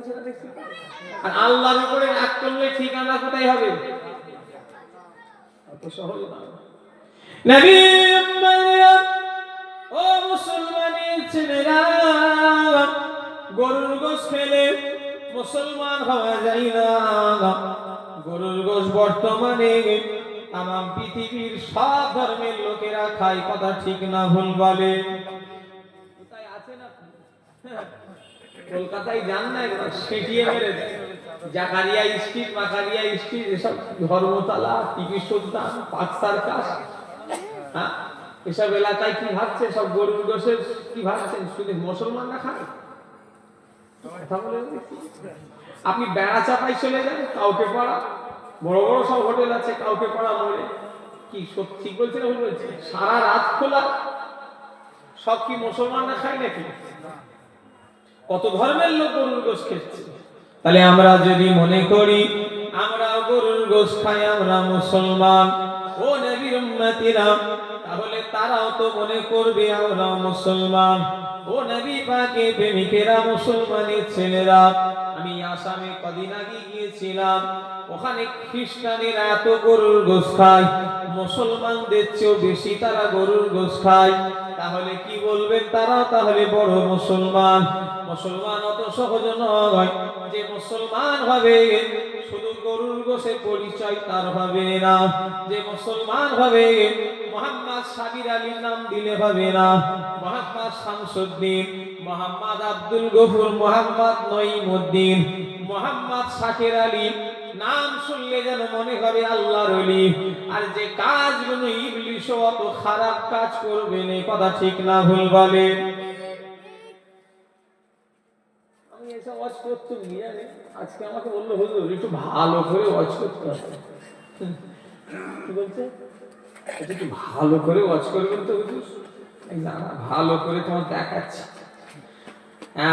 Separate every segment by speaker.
Speaker 1: বলছে না দেখছি। আর আল্লাহর উপরে রাগ করলে ঠিকানা কোথায় হবে? অত সহজ না। নবী ও মুসলমানের ছেলেরা, গরুর গোশত খেলে মুসলমান হওয়া যায় না। গরুর গোশত বর্তমানে তামাম পৃথিবীর সব ধর্মের লোকেরা খায়, কথা ঠিক না ভুল বলে? কোথায় আছেন আপনি? কলকাতায় যান না, সেটিয়ে মেরে দেয়। জাকারিয়া স্ট্রিট, মাকারিয়া স্ট্রিট, এসব ধর্মতলা, টিপি সুলতান, পাঁচ সার্কাস, হ্যাঁ, এসব এলাকায় কি ভাবছে? সব গরুর গোশত কি ভাবছেন? শুধু মুসলমানরা খায়? আপনি বেড়া চাপাই চলে যান, কাউকে পাড়া, বড় বড় সব হোটেল আছে, কাউকে পাড়া মোড়ে, কি সত্যি বলছে না ভুল বলছে? সারা রাত খোলা, সব কি মুসলমানরা খায় নাকি? কত ধর্মের লোক গরুর গোশত খেচ্ছে। তাহলে আমরা যদি মনে করি আমরা গরুর গোশত খাই, আমরা মুসলমান, ও নবীর উম্মতিরা, তাহলে তারাও তো মনে করবে আমরা মুসলমান। ও নবী পাকের প্রেমিকেরা, মুসলমানের ছেলেরা, আমি আসামে কদিন আগে গিয়েছিলাম, ওখানে খ্রিস্টানেরা এত গরুর গোশত খায়, মুসলমানদের চেয়েও বেশি তারা গরুর গোশত খায়। তাহলে কি বলবেন? তারাও তাহলে বড় মুসলমান। মুসলমান অত সহজ নয় যে মুসলমান হবে শুধু গরুর গোশে পরিচয় তার হবে না। যে মুসলমান হবে মোহাম্মদ সাবির আলীর নাম দিলে হবে না, মোহাম্মদ শামসুদ্দিন, মোহাম্মদ আব্দুল গফুর, মোহাম্মদ নঈমুদ্দিন, মোহাম্মদ শাকির আলী নাম শুনলে যেন মনে হবে আল্লাহর ওলি। আর যে কাজগুলো ইবলিস অত খারাপ কাজ করবে না, কথা ঠিক না ভুল বলে? আমি এসব ওয়াজ করতে গিয়ে আজকে আমাকে বললো হুজুর একটু ভালো করে ওয়াজ করতে হবে। কি বলছে? একটু ভালো করে ওয়াজ করবেন তো হুজুর? না না, ভালো করে তোমার দেখাচ্ছি,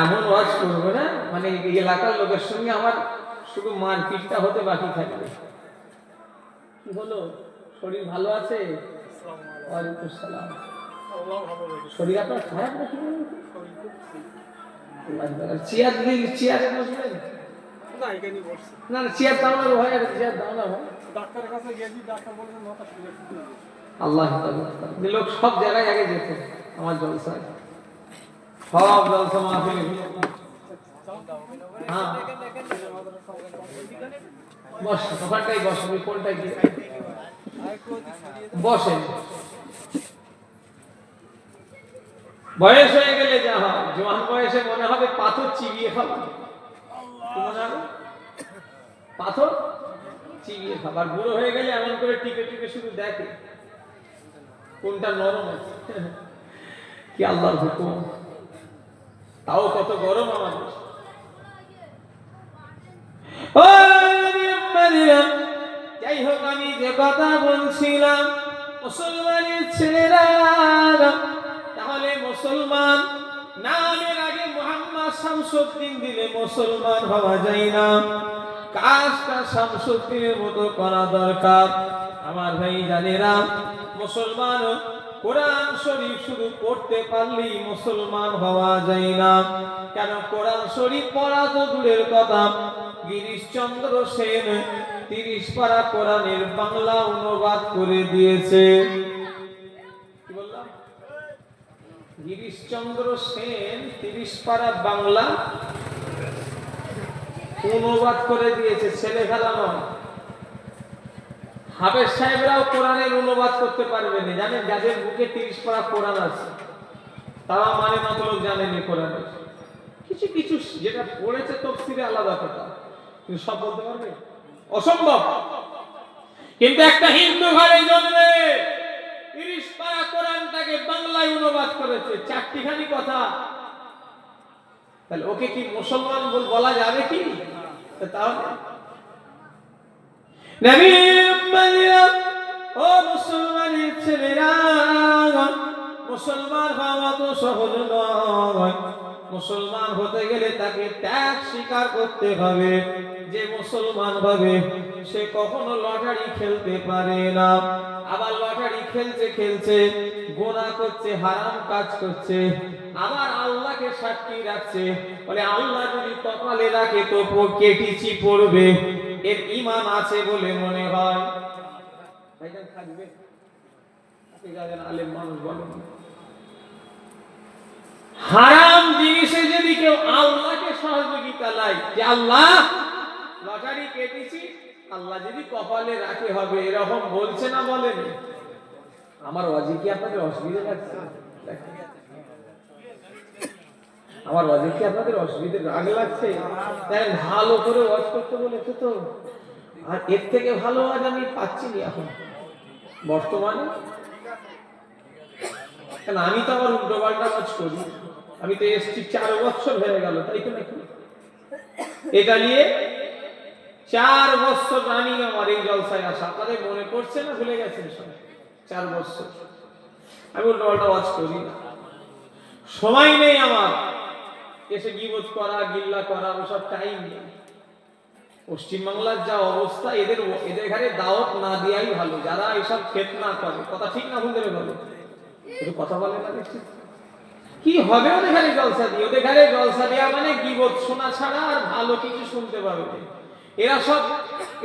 Speaker 1: এমন ওয়াজ করবো না মানে এই এলাকার লোকের সঙ্গে আমার শুধু মারপিটটা হতে বাকি থাকবে। কি হলো, শরীর ভালো আছে? ওয়ালাইকুম সালাম। শরীর আপনার খারাপ নাকি? চেয়ার দিলে চেয়ারে বসবেন না, এখানে বসছি না, চেয়ার দাও না ভাই, চেয়ার দাও না ভাই। ডাক্তারের কাছে গেছি, ডাক্তার বলেছে মাথা শুয়ে আল্লাহ লোক সব জায়গায় আগে যেতে আমার জলসায়, সব জলসা মাহফিল। হ্যাঁ বস, ওখানটাই বস, কোনটাই কি বসে। বয়স হয়ে গেলে যা হয়, জোয়ান বয়সে মনে হবে পাথর চিবিয়ে খাবো, মনে হবে পাথর চিবিয়ে খাবার। বুড়ো হয়ে গেলে এমন করে টিপে টিপে শুধু দেখে কোনটা নরম আছে। কি আল্লাহর হুকুম, তাও কত গরম আমাদের। যাই হোক, আমি যে কথা বলছিলাম, মুসলমানের ছেলেরা, তাহলে মুসলমান নামের আগে মোহাম্মদ শামসুদ্দিন দিলে মুসলমান হওয়া যায় না। কাজটা শামসুদ্দিনের মতো করা দরকার। আমার ভাই জানেরা, মুসলমান কোরআন শরীফ শুধু পড়তে পারলেই মুসলমান হওয়া যায় না। কেন? কোরআন শরীফ পড়া তো দূরের কথা, গিরিশচন্দ্র সেন 30 পারা কোরআনের বাংলা অনুবাদ করে দিয়েছে। কি বললাম? গিরিশচন্দ্র সেন 30 পারা বাংলা অনুবাদ করে দিয়েছে, ছেলে খেলা নয়। হাফেজ সাহেবরাও কোরআনের অনুবাদ করতে পারবে না, জানেন? যাদের বুকে 30 পারা কোরআন আছে তারা মানে মতলব জানেনি কোরআনের। কিছু কিছু যেটা পড়েছে তাফসীরে আলাদা কথা, কিন্তু সব বলতে পারবে অসম্ভব। কিন্তু একটা হিন্দু ঘরে জন্মে 30 পারা কোরআনটাকে বাংলায় অনুবাদ করেছে, চারটিখানি কথা, তাহলে ওকে কি মুসলমান বলা যাবে কি? তাহলে নবী ও মুসলমানের ছেলেরা, মুসলমান হওয়া তো সহজ নয়। মুসলমান হতে গেলে তাকে ত্যাগ স্বীকার করতে হবে। যে মুসলমান হবে সে কখনো লটারি খেলতে পারে না। আবার লটারি খেলছে খেলছে গুনাহ করছে, হারাম কাজ করছে, আবার আল্লাহকে সাক্ষী রাখছে, বলে আল্লাহ যদি কপালে রাখে তো কেটিচি পড়বে, এর ঈমান আছে বলে মনে হয়। ভাইজান থাকবে, আপনি যাবেন আলেম মানুষ বলেন, হারাম জিনিসে যদি কেউ আল্লাহকে সহযোগিতা লাই, যে আল্লাহ লটারি কেটেছি, আল্লাহ যদি কপালে রাখে হবে, এরকম বলছে না বলেন? আমার ওয়াজি কি আপনাদের অসুবিধা লাগছে? আমার ওয়াজি কি আপনাদের অসুবিধা রাগ লাগছে? তাই ভালো করে ওয়াজ করতে বলেছে তো, আর এর থেকে ভালো ওয়াজ আমি পাচ্ছি না এখন বর্তমানে। কারণ আমি তো আবার উল্টো পাল্টা ওয়াজ করি, আমি তো এসছি 4 বছর হয়ে গেল, তাই তো নাকি? এটা নিয়ে 4 বছর রানিং আমার এই জলসায় আসা, আপনাদের মনে পড়ছে না? ভুলে গেছেন সব? 4 বছর আমি উল্টো পাল্টা ওয়াজ করি না, সময় নেই আমার এসে গীবত করা, গিল্লা করা, ওসব টাইম নেই। পশ্চিমবাংলার যা অবস্থা, এদের ঘরে দাওয়াত না দেওয়াই ভালো, যারা এসব ফিতনা করে। কথা ঠিক না ভুল দেবে বলো, একটু কথা বলে না দেখছি কি হবে ওদের ঘরে জলসা দিয়ে? ওদের ঘরে জলসা দেওয়া মানে গীবত শোনা ছাড়া আর ভালো কিছু শুনতে পাবে না।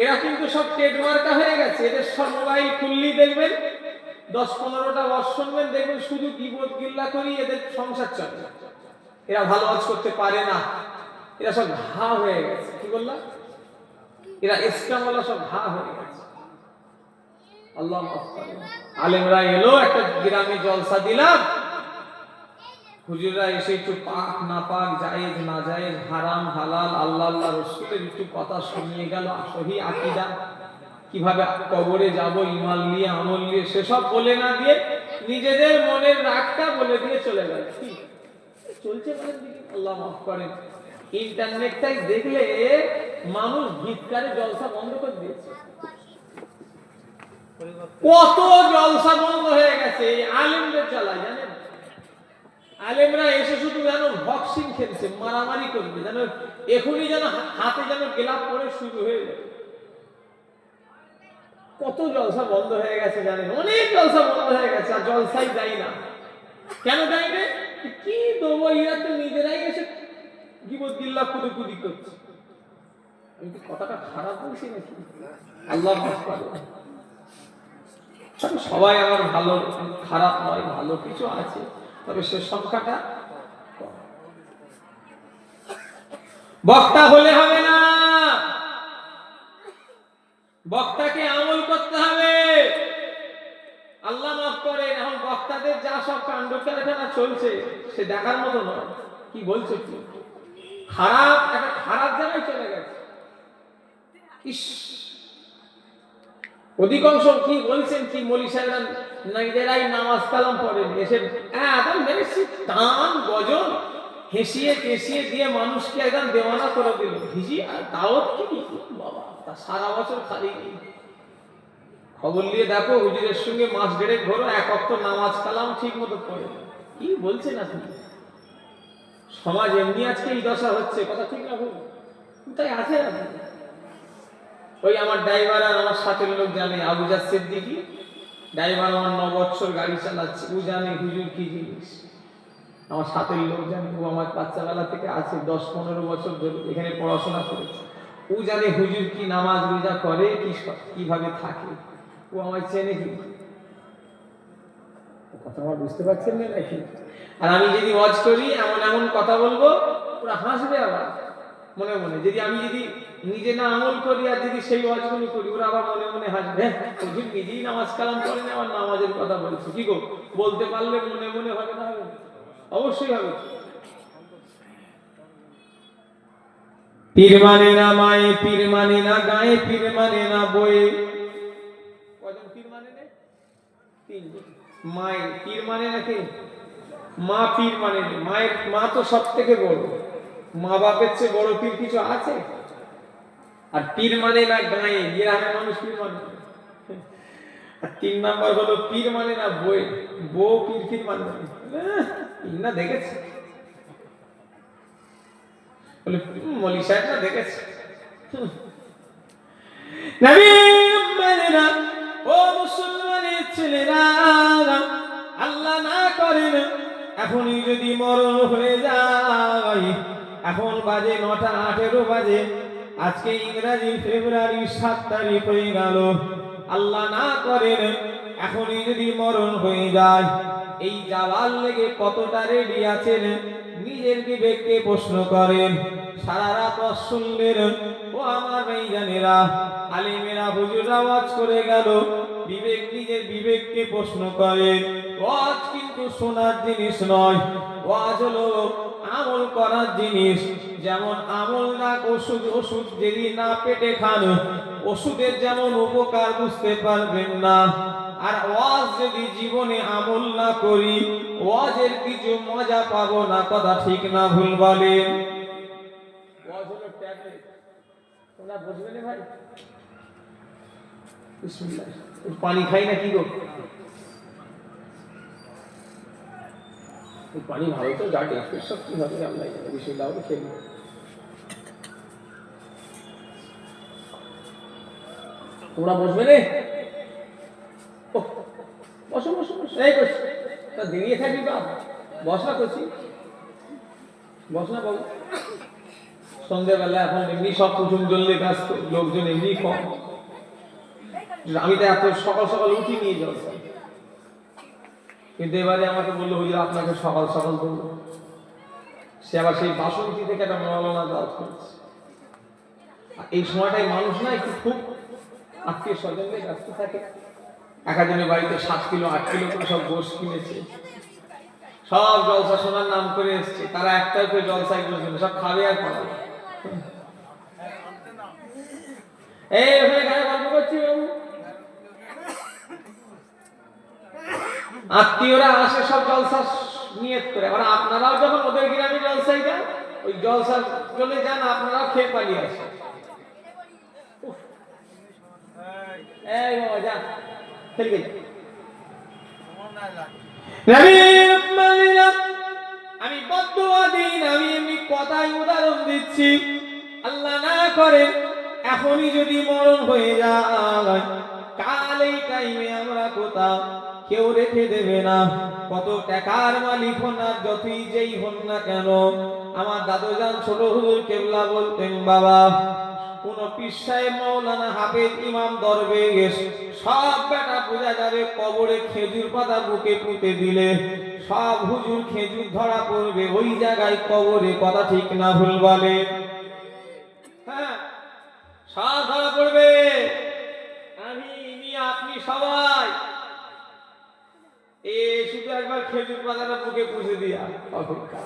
Speaker 1: এরা কিন্তু সব ট্রেডমার্কা হয়ে গেছে। এদের সব মোবাইল খুললেই দেখবেন 10-15টা ওয়াজ শুনবেন, দেখবেন শুধু গীবত গিল্লা করি এদের সংসার চলে। এরা ভালো ওয়াজ করতে পারে না, এরা সব ঘা হয়ে গেছে। কি বললাম? এরা ইসলামওয়ালা সব ঘা হয়ে গেছে। আল্লাহ মাফ করে। আলেমরা এলো, একটা গ্রামে জলসা দিলাম, হুজুররা এসে একটু পাক না পাক, জায়েজ না জায়েজ, হারাম হালাল, আল্লাহ আল্লাহ রাসূলের একটু কথা শুনিয়ে গেল, সহি আকীদা, কিভাবে কবরে যাব, ঈমান নিয়ে আমল নিয়ে, সেসব বলে না দিয়ে নিজেদের মনের রাগটা বলে দিয়ে চলে গেল। কি চলছে বলেন দিকে? আল্লাহ মাফ করেন। ইন্টারনেটটাই দেখলে মানুষ ভিক্ষারে জলসা বন্ধ করে দিয়েছে। কত জলসা বন্ধ হয়ে গেছে এই আলেমদের চালায়, জানেন? আলেমরা এসে শুধু যেন বক্সিং খেলছে, মারামারি করবে, যেন এখনই যেন হাতে যেন গেলাপ পরে শুরু হয়ে যাবে। কত জলসা বন্ধ হয়ে গেছে জানেন? অনেক জলসা বন্ধ হয়ে গেছে, আর জলসাই দেয় না। কেন দেয় না? কি দেবো, এরা তো নিজেরাই এসে গীবত গিল্লা কুদি করছে। আমি কি কথাটা খারাপ বলছি নাকি? আল্লাহ মাফ করে। সবাই আমার ভালো, খারাপ নয়, ভালো কিছু আছে, তবে সে সংখ্যাটা কম। বক্তা হলে হবে না, বক্তাকে আমল করতে হবে। আল্লাহ মাফ করে। এখন বক্তাদের যা সব কাণ্ড কারখানা চলছে সে দেখার মতো নয়। কি বলছে কি খারাপ, একটা খারাপ জায়গায় চলে গেছে। ইস, অধিকাংশ কি বলছেন, কি মৌলী সাহেবরা নিজেরাই নামাজ কালাম পড়েন, এসে একদম মেরেছি টান গজল হেসিয়ে কেসিয়ে দিয়ে মানুষকে একদম দেওয়ানা করে দিল। ভিজি আর দাওয়াত কি বাবা, তা সারা বছর খালি নেই। খবর নিয়ে দেখো, হুজুরের সঙ্গে মাস 1.5 ঘোরো, 1 ওয়াক্ত নামাজ কালাম ঠিক মতো পড়ে। কি বলছেন আপনি? সমাজ এমনি আজকে এই দশা হচ্ছে, কথা ঠিক না ভুল? তাই আছে আপনি। ওই আমার ড্রাইভার আর আমার সাথের লোক জানে, আবুজার সিদ্দিকী ড্রাইভার, আমার 9 বছর গাড়ি চালাচ্ছে, ও জানে হুজুর কি জিনিস। আমার সাথের লোক জানে, ও আমার বাচ্চাবেলা থেকে আছে, 10-15 বছর ধরে এখানে পড়াশোনা করেছে। ও জানে হুজুর কি নামাজ রোজা করে, কিভাবে থাকে। ও আমায় চেনে কি? কথা আমার বুঝতে পারছেন না নাকি? আর আমি যদি ওয়াজ করি, এমন এমন কথা বলবো, ওরা হাসবে আবার মনে মনে। আমি যদি নিজে না আমল করি আর যদি সেই ওয়াজগুলো করি, ওরা আবার মনে মনে হাসবে, হুজুর নিজেই নামাজ কালাম করেন, আমার নামাজের কথা বলছে। কি গো, বলতে পারলে মনে মনে হবে না? হবে, অবশ্যই হবে। পীর মানে না মায়ে, পীর মানে না গায়ে, পীর মানে না বয়ে। কয়জন পীর মানে না? 3 জন। মায়ের পীর মানে নাকি? মা পীর মানে না। মায়ের মা তো সব থেকে বড়, মা বাপের চেয়ে বড় পীর কিছু আছে? আর পীর মানে না গায়ে, গ্রামের মানুষ পীর মানে। আর 3 নাম্বার হলো পীর মানে না বই, বউ পীর মানে না দেখেছে। বলে মলি সাহেব না দেখেছে। নবী মানেরা, ও মুসলমানের ছেলেরা, আল্লাহ না করেন এখনই যদি মরণ হয়ে যায়, এখন বাজে 9টা 18 বাজে, আজকে ইংরেজি ফেব্রুয়ারি 7 তারিখ হয়ে গেল, আল্লাহ না করেন এখনই যদি মরণ হয়ে যায়, এই যাওয়ার লেগে কতটা রেডি আছেন নিজের বিবেককে প্রশ্ন করেন। সারা রাত শুনলেন, ও আমার ভাইজানেরা, আলেমেরা হুজুররা ওয়াজ করে গেল, বিবেক নিজের বিবেককে প্রশ্ন করে। ওয়াজ কিন্তু শোনার জিনিস নয়, ওয়াজ হলো আমল করার জিনিস। যেমন আমল না ওষুধ, ওষুধ যদি না পেটে খান, ওষুধের যেমন উপকার বুঝতে পারবেন না, আর ওয়াজ যদি জীবনে আমল না করি, ওয়াজের কিছু মজা পাবো না। কথা ঠিক না ভুল বলেন? ওয়াজ হলো ট্যাবলেট, তোমরা বুঝবে না ভাই? বিসমিল্লাহ। পানি খাই না কি গো? পানি ভালো তো, যা টেস্ট সব কি হবে আমরা জানি। বিসমিল্লাহ বলে খেয়ে নিই। তোমরা বসবে না? বসো বসো বসো, এই বস। তা দাঁড়িয়ে থাকি বাপ, বসা করছি, বস না বাবু। সন্ধ্যেবেলা এখন এমনি সব কুটুম জ্বললে ব্যস্ত, লোকজন এমনি কম। আমি তো এত সকাল সকাল উঠি নিয়ে যাও, কিন্তু এবারে আমাকে বললো হুজুর আপনাকে সকাল সকাল বলবো। সে আবার সেই বাসন্তী থেকে একটা মৌলানা দাওয়াত করেছে। এই সময়টাই মানুষ না একটু খুব আত্মীয় স্বজনদের ব্যস্ত থাকে। একজনের বাড়িতে 7 কিলো 8 কিলো করে সব গোশ কিনেছে, সব জলসা শোনার নাম করে এসছে। তারা একটাই করে জলসায় বসবে, সব খাবে আর পাবে। এই ওখানে গায়ে গল্প করছি বাবু। আত্মীয়রা আসে সব জলসা নিয়ত করে, আর আপনারাও যখন ওদের গ্রামে জলসাই যান, ওই জলসা চলে যান, আপনারাও খেয়ে পালিয়ে আসেন। এই বাবা যা খেলবে। আমি বদদুয়া দিই না, আমি এমনি কথাই উদাহরণ দিচ্ছি। আল্লাহ না করে এখনই যদি মরণ হয়ে যায়, কাল এই টাইমে আমরা কোথাও কেউ রেখে দেবে না। কত টাকার মালিক হন না, যতই যেই হন না কেন। আমার দাদুজান ছোট হুজুর কেবলা বলতেন, বাবা কোন পীর সাহেব, মাওলানা, হাফেজ, ইমাম, দরবেশ সব বেটা বোঝা যাবে কবরে খেজুর পাতা বুকে পুঁতে দিলে সব হুজুর খেজুর ধরা পড়বে ওই জায়গায় কবরে। কথা ঠিক না ভুল বলে? হ্যাঁ, সব ধরা পড়বে। আমি আপনি সবাই এ শুধু একবার খেজুর পাতাটা বুকে পুষে দিয়া অপেক্ষা।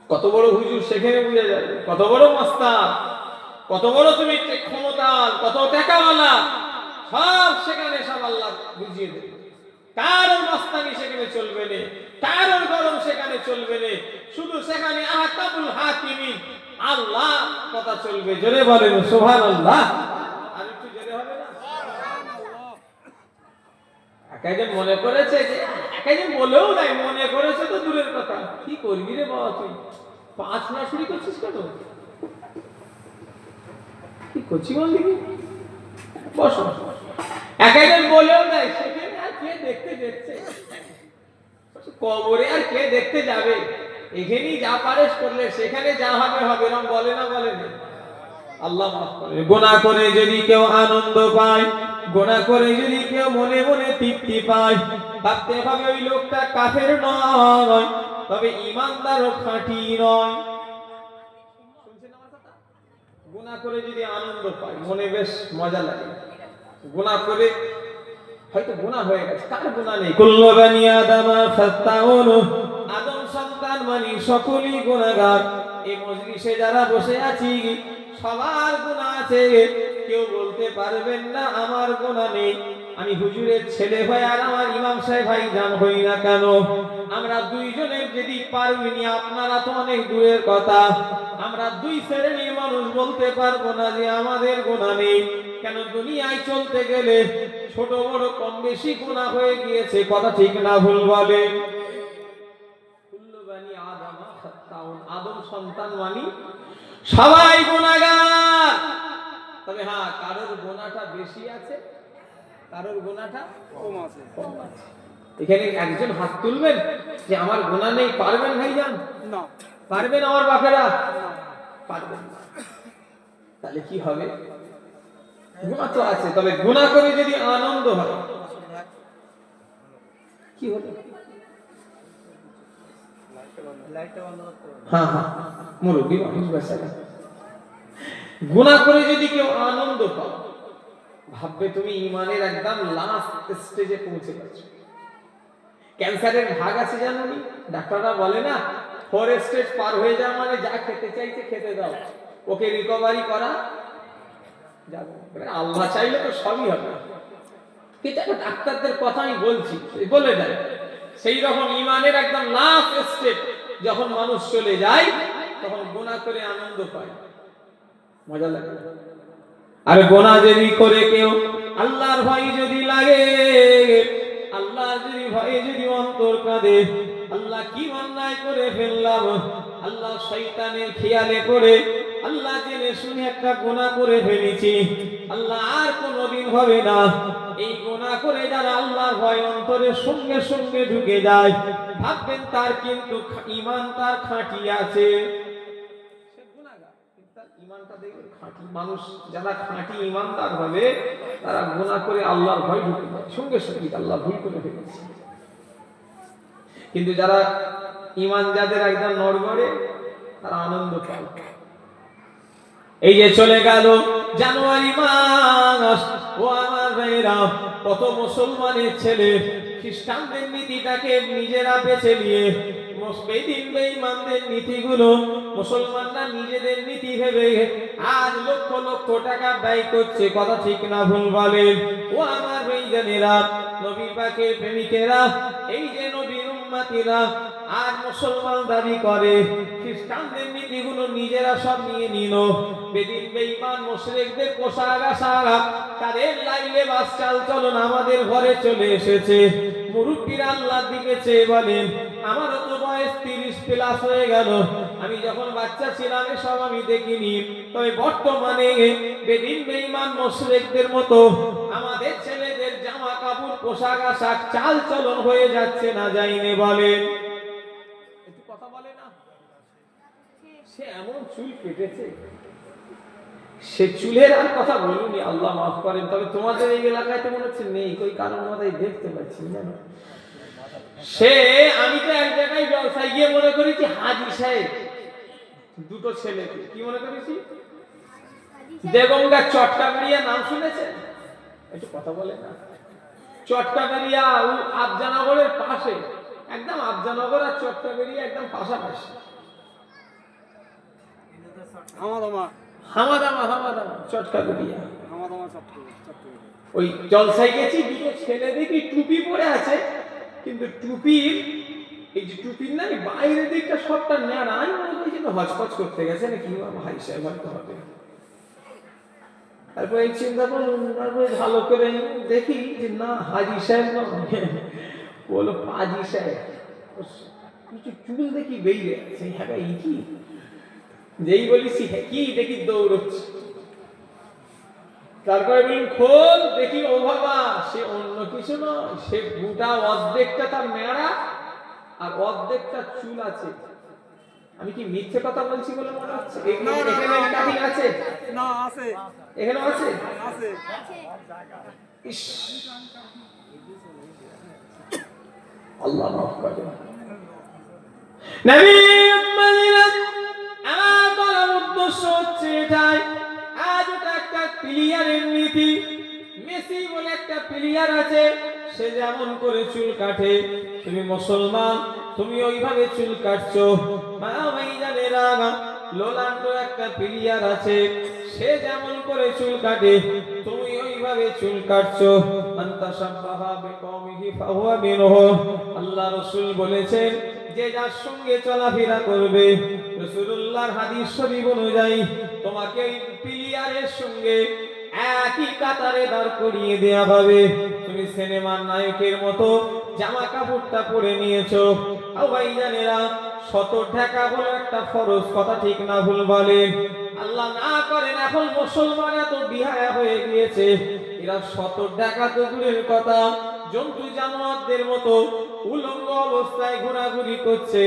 Speaker 1: কত বড় হুজুর সেখানে বুঝে যাবে, কত বড় মাস্টার, কত বড় তুমি ক্ষমতার, কত টাকাওয়ালা, সব সেখানে সব আল্লাহ বুঝিয়ে দেবে। কারোর মাস্তানি সেখানে চলবে না, কারোর গরম সেখানে চলবে না, শুধু সেখানে আহকামুল হাকিমিন আল্লাহ কথা চলবে। জোরে বলেন সুবহানাল্লাহ। আর একটু জোরে হবে না? একজন মনে করেছে যে, একজন বলেও নাই, মনে করেছে তো দূরের কথা। কি করবি রে বাবা, তুই 5 না চুরি করছিস কেন? কি করছি বল দেখি, বস। একজন বলেও নাই, সেখানে আর কে দেখতে যাচ্ছে? কবরে আর কে দেখতে যাবে? এখানেই যা পারেস করলে সেখানে যা হবে হবে, এরকম বলে না? বলে না? আল্লাহ মাফ করে। গুনাহ করে যদি কেউ আনন্দ পায়, গুনাহ করে যদি কেউ মনে মনে তৃপ্তি পায়, ভাবতে হবে ওই লোকটা কাফের নয়, তবে ঈমানদার ও খাঁটি নয়। শুনছেন আমার কথা? গুনাহ করে যদি আনন্দ পায়, মনে বেশ মজা লাগে। গুনাহ করে হয়তো গুনাহ হয়ে গেছে, কার গুনাহ নেই? কুল্লু বানি আদামা খাত্তাউন, আদম সন্তান মানে সকলেই গুনাহগার। এই মজলিসে যারা বসে আছি সবার গুনাহ আছে, কেউ বলতে পারবেন না আমার গুনাহ নেই। আমি হুজুরের ছেলে ভাই আর আমার ইমাম সাহেব ভাই জান হই না কেন, আমরা দুইজনের যদি পারবিনি, আপনারা তো অনেক দূরের কথা, আমরা দুই শ্রেণীর মানুষ বলতে পারবো না যে আমাদের গুনাহ নেই। কেন? দুনিয়ায় চলতে গেলে ছোট বড় কম বেশি গুনাহ হয়ে গিয়েছে। কথা ঠিক না ভুল বলে? কুল্লু বানি আদম খাত্তাউন, আদম সন্তান মানি সবাই গুনাহগার। তবে হ্যাঁ, কারোর গুনাহটা বেশি আছে, কারোর গুনাহটা কম আছে। এখানে একজন হাত তুলবেন যে আমার গুনাহ নেই, পারবেন ভাইজান? না। পারবেন আমার বাপেরা? পারবেন না। তাহলে কি হবে? গুনাহ তো আছে, তবে গুনাহ করে যদি আনন্দ হয় কি হবে? হ্যাঁ হ্যাঁ, মুরব্বী মানুষ বেচারা গুনাহ করে যদি কেউ আনন্দ পায়, ভাববে তুমি ঈমানের একদম লাস্ট স্টেজে পৌঁছে গেছো। ক্যান্সারের ভাগ আছে জানোনি? ডাক্তাররা বলে না 4 স্টেজ পার হয়ে যাওয়া মানে যা খেতে চাইছে খেতে দাও, ওকে রিকভারি করা যাবে। আল্লাহ চাইলে তো সবই হবে, কিন্তু ডাক্তারদের কথা আমি বলছি, বলে দেয় সেই রকম ঈমানের একদম লাস্ট স্টেজ যখন মানুষ চলে যায়, তখন গুনাহ করে আনন্দ পায়, মজা লাগে। আর গুনাহ যদি করে কেউ আল্লাহর ভয় যদি লাগে, আল্লাহর যদি ভয়ে যদি অন্তর কাঁদে, আল্লাহ কি অন্যায় করে ফেললাম, আল্লাহ শয়তানের খেয়ালে করে আল্লাহ জেনে শুনে একটা গুনাহ করে ফেলেছি, আল্লাহ আর কোনোদিন হবে না। এই গুনাহ করে যারা আল্লাহর ভয় অন্তরে সঙ্গে সঙ্গে ঢুকে যায়, ভাববেন তার কিন্তু ঈমান তার খাঁটি আছে। ঈমানটা দেখবেন খাঁটি মানুষ যারা খাঁটি ঈমানদার হবে, তারা গুনাহ করে আল্লাহর ভয় ঢুকে যায় সঙ্গে সঙ্গে, আল্লাহ ভুল করে ফেলেছে। কিন্তু যারা ঈমান যাদের একদম নড়বড়ে, তারা আনন্দ পায়। এই যে চলে গেল জানুয়ারি মাস, ও আমার ভাইরা, কত মুসলমানের ছেলে খ্রিস্টানদের নীতিটাকে নিজেরা বেছে নিয়ে বেদিন বেঈমানদের নীতিগুলো মুসলমানরা নিজেদের নীতি ভেবে আজ লক্ষ লক্ষ টাকা ব্যয় করছে। কথা ঠিক না ভুল বলেন? ও আমার ভাইজানেরা, নবী পাকের প্রেমিকেরা, এই যে নবীর উম্মতিরা আজ মুসলমান দাবি করে, খ্রিস্টানদের নীতিগুলো নিজেরা সব নিয়ে নিল। বেদিন বেঈমান মুশরিকদের পোশাক আশাক, তাদের লাইলে বাস চাল চলন আমাদের ঘরে চলে এসেছে। মুরব্বীরা আল্লাহর দিকে চেয়ে বলেন, আমারও তো বয়স 30 প্লাস হয়ে গেল, আমি যখন বাচ্চা ছিলাম এসব আমি দেখিনি। তবে বর্তমানে বেদিন বেঈমান মুশরিকদের মতো আমাদের ছেলেদের জামা কাপড় পোশাক আশাক চাল চলন হয়ে যাচ্ছে না, যাইনে বলেন? একটু কথা বলে না? সে এমন চুল কেটেছে, সে চুলের আর কথা বলুনি, আল্লাহ মাফ করেন। তবে তোমাদের এই এলাকায় তো মনে হচ্ছে নেই, কই কারণ মাথায় দেখতে পাচ্ছি জানো। সে আমি তো এক জায়গায় জলসায় গিয়ে মনে করেছি হাজী সাহেব, দুটো ছেলেকে কি মনে করেছি, দেগঙ্গা চট্টাবেড়িয়া নাম শুনেছেন? একটু কথা বলে না? চট্টাবেড়িয়া আফজানগরের পাশে, একদম আফজানগর আর চট্টাবেড়িয়া একদম পাশাপাশি। ওই জলসায় গেছি, দুটো ছেলে দেখি টুপি পরে আছে, কিন্তু টুপির এই যে টুপির না বাইরের দিকটা সবটা নেড়া, আমি মনে করি হজপজ করতে গেছে নাকি ভাই সাহেব হয়তো হবে। তারপরে এই চিন্তা করলাম, তারপরে ভালো করে দেখি যে না হাজি সাহেব না, বলো পাজি সাহেব। কিছু চুল দেখি বেরিয়ে আছে, হ্যাঁ কি, যেই বলিস কি দেখি দৌড়চ্ছে। তারপরে বলুন খোল দেখি, ও বাবা, সে অন্য কিছু নয়, সে গোটা অর্ধেকটা তার মেড়া আর অর্ধেকটা চুল আছে। আমি কি মিথ্যে কথা বলছি বলে মনে হচ্ছে? এখানে কাটিং আছে না? আছে, এখানে আছে, আছে। ইস, আল্লাহ মাফ করে। নবী আমার বলার উদ্দেশ্য হচ্ছে এটাই, আজ ওটা একটা প্লেয়ারের নীতি। মেসি বলে একটা প্লেয়ার আছে, সে যেমন করে চুল কাটে, তুমি মুসলমান তুমি ওইভাবে চুল কাটছো। মা ভাইজানেরা, লোলান্ডো একটা প্লেয়ার আছে, সে যেমন করে চুল কাটে তুমি ওইভাবে চুল কাটছো। আনতা শাব্বাহা বিকওমিহি ফাহুয়া মিনহু। আল্লাহ রাসূল বলেছেন, যে যার সঙ্গে চলাফেরা করবে, রাসূলুল্লাহর হাদিস শরীফ অনুযায়ী তোমাকে ওই প্লেয়ারের সঙ্গে একই কাতারে দাঁড় করিয়ে দেয়া হবে। তুমি সিনেমার নায়কের মতো জামা কাপড়টা পরে নিয়েছো। ও ভাইজানেরা, শত টাকা হলো একটা ফরজ, কথা ঠিক না ভুল বলেন? আল্লাহ না করেন এখন মুসলমান এত বিহায়া হয়ে গিয়েছে, এরা শত টাকা তো দূরের কথা, জন্তু জানোয়ারদের মতো উলঙ্গ অবস্থায় ঘোরাঘুরি করছে।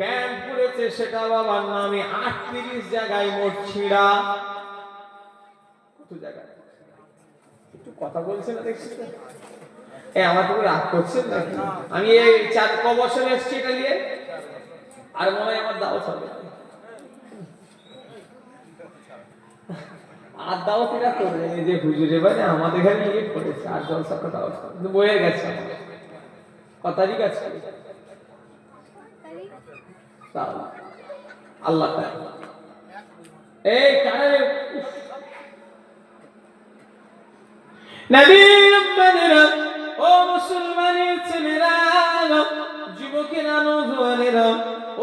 Speaker 1: প্যান্ট পরেছে সেটা বাবার নামে 38 জায়গায় মোট ছিঁড়া। কত জায়গায় একটু কথা বলছে না দেখছি তো? আমার তো রাগ করছেন নাকি? আমি এই 4 বছর এসেছি এটা নিয়ে, আর মনে হয় আমার দাওয়াত হবে। আর দাওয়াত এরা করবে যে হুজুরে মানে আমাদের এখানে ইয়ে করেছে, আর জলসাটা দাওয়াত কিন্তু বয়ে গেছে কথা ঠিক আছে। আল্লাহ এই কারে নবীর উম্মতেরা, ও মুসলমানের ছেলেরা, যুবকেরা, নওজোয়ানেরা,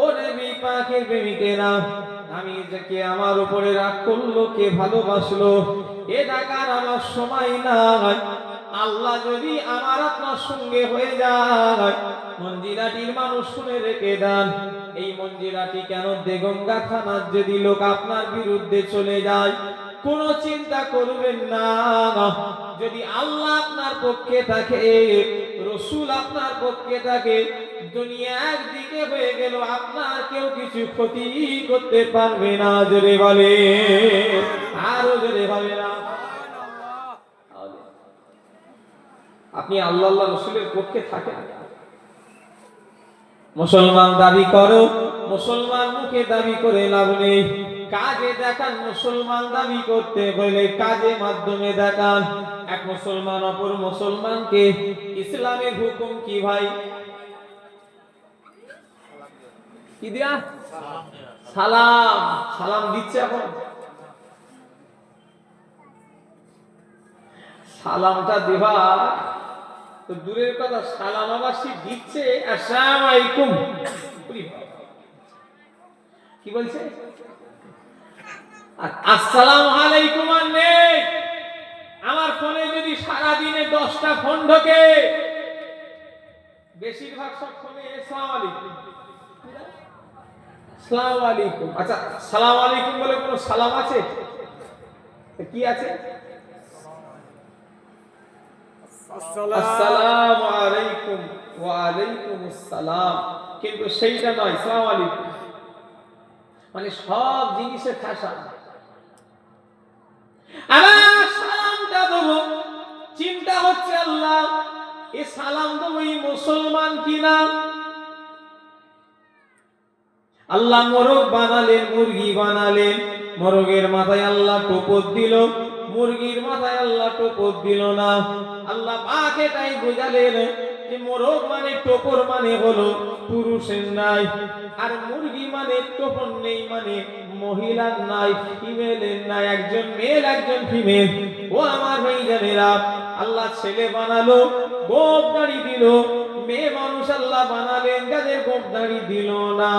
Speaker 1: ও নবী পাকের প্রেমিকেরা, আমি যাকে আমার উপরে রাগ করলো, কে ভালোবাসলো, এ দেখার আমার সময় নাই। আল্লাহ যদি আমার আপনার সঙ্গে হয়ে যায়, মঞ্জিরাটির মানুষ শুনে রেখে দেন, এই মঞ্জিরাটি কেন দেগঙ্গা থানার যদি লোক আপনার বিরুদ্ধে চলে যায়, কোনো চিন্তা করবেন না। যদি আল্লাহ আপনার পক্ষে থাকে, রসুল আপনার পক্ষে থাকে, দুনিয়া একদিকে হয়ে গেল, আপনার কেউ কিছু ক্ষতি করতে পারবে না। জোরে বলে, আরো জোরে হবে না। আপনি আল্লাহ আল্লাহ রসুলের পক্ষে থাকেন, মুসলমান দাবি করো, মুসলমান মুখে দাবি করে লাভ নেই, কাজে দেখান। মুসলমান দাবি করতে হলে কাজে মাধ্যমে দেখান। এক মুসলমান অপর মুসলমানকে ইসলামের হুকুম কি ভাই? কি দিয়া? সালাম। সালাম দিচ্ছে এখন। সালামটা দেবা তো দূরের কথা, সালাম আবাসী দিচ্ছে আসসালামু আলাইকুম। কি বলছে? আসসালামু আলাইকুম আর নেই। আমার ফোনে যদি সারা দিনে 10টা ফোন ঢোকে, বেশিরভাগ সব ফোনে আসসালামু আলাইকুম, আসসালামু আলাইকুম। আচ্ছা, আসসালামু আলাইকুম বলে কোনো সালাম আছে? কি আছে? আসসালামু আলাইকুম ওয়া আলাইকুমুস সালাম, কিন্তু সেইটা নয় আসসালামু আলাইকুম। মানে সব জিনিসের ভাষা। আবার সালামটা দেবো, চিন্তা হচ্ছে আল্লাহ এই সালাম দেবো এই মুসলমান কিনা। আল্লাহ মোরগ বানালেন, মুরগি বানালেন, মোরগের মাথায় আল্লাহ টোপর দিল, মুরগির মাথায় আল্লাহ টোপর দিল না। আল্লাহ পাক এটাই বোঝালেন যে মোরগ মানে টোপর মানে হলো পুরুষের নাই, আর মুরগি মানে টোপর নেই মানে মহিলার নাই, ফিমেলের নাই, একজন মেল একজন ফিমেল। ও আমার ভাইজানেরা, আল্লাহ ছেলে বানালো, গোঁফ দাড়ি দিল, মেয়ে মানুষ আল্লাহ বানালেন যাদের গোঁফ দাড়ি দিল না।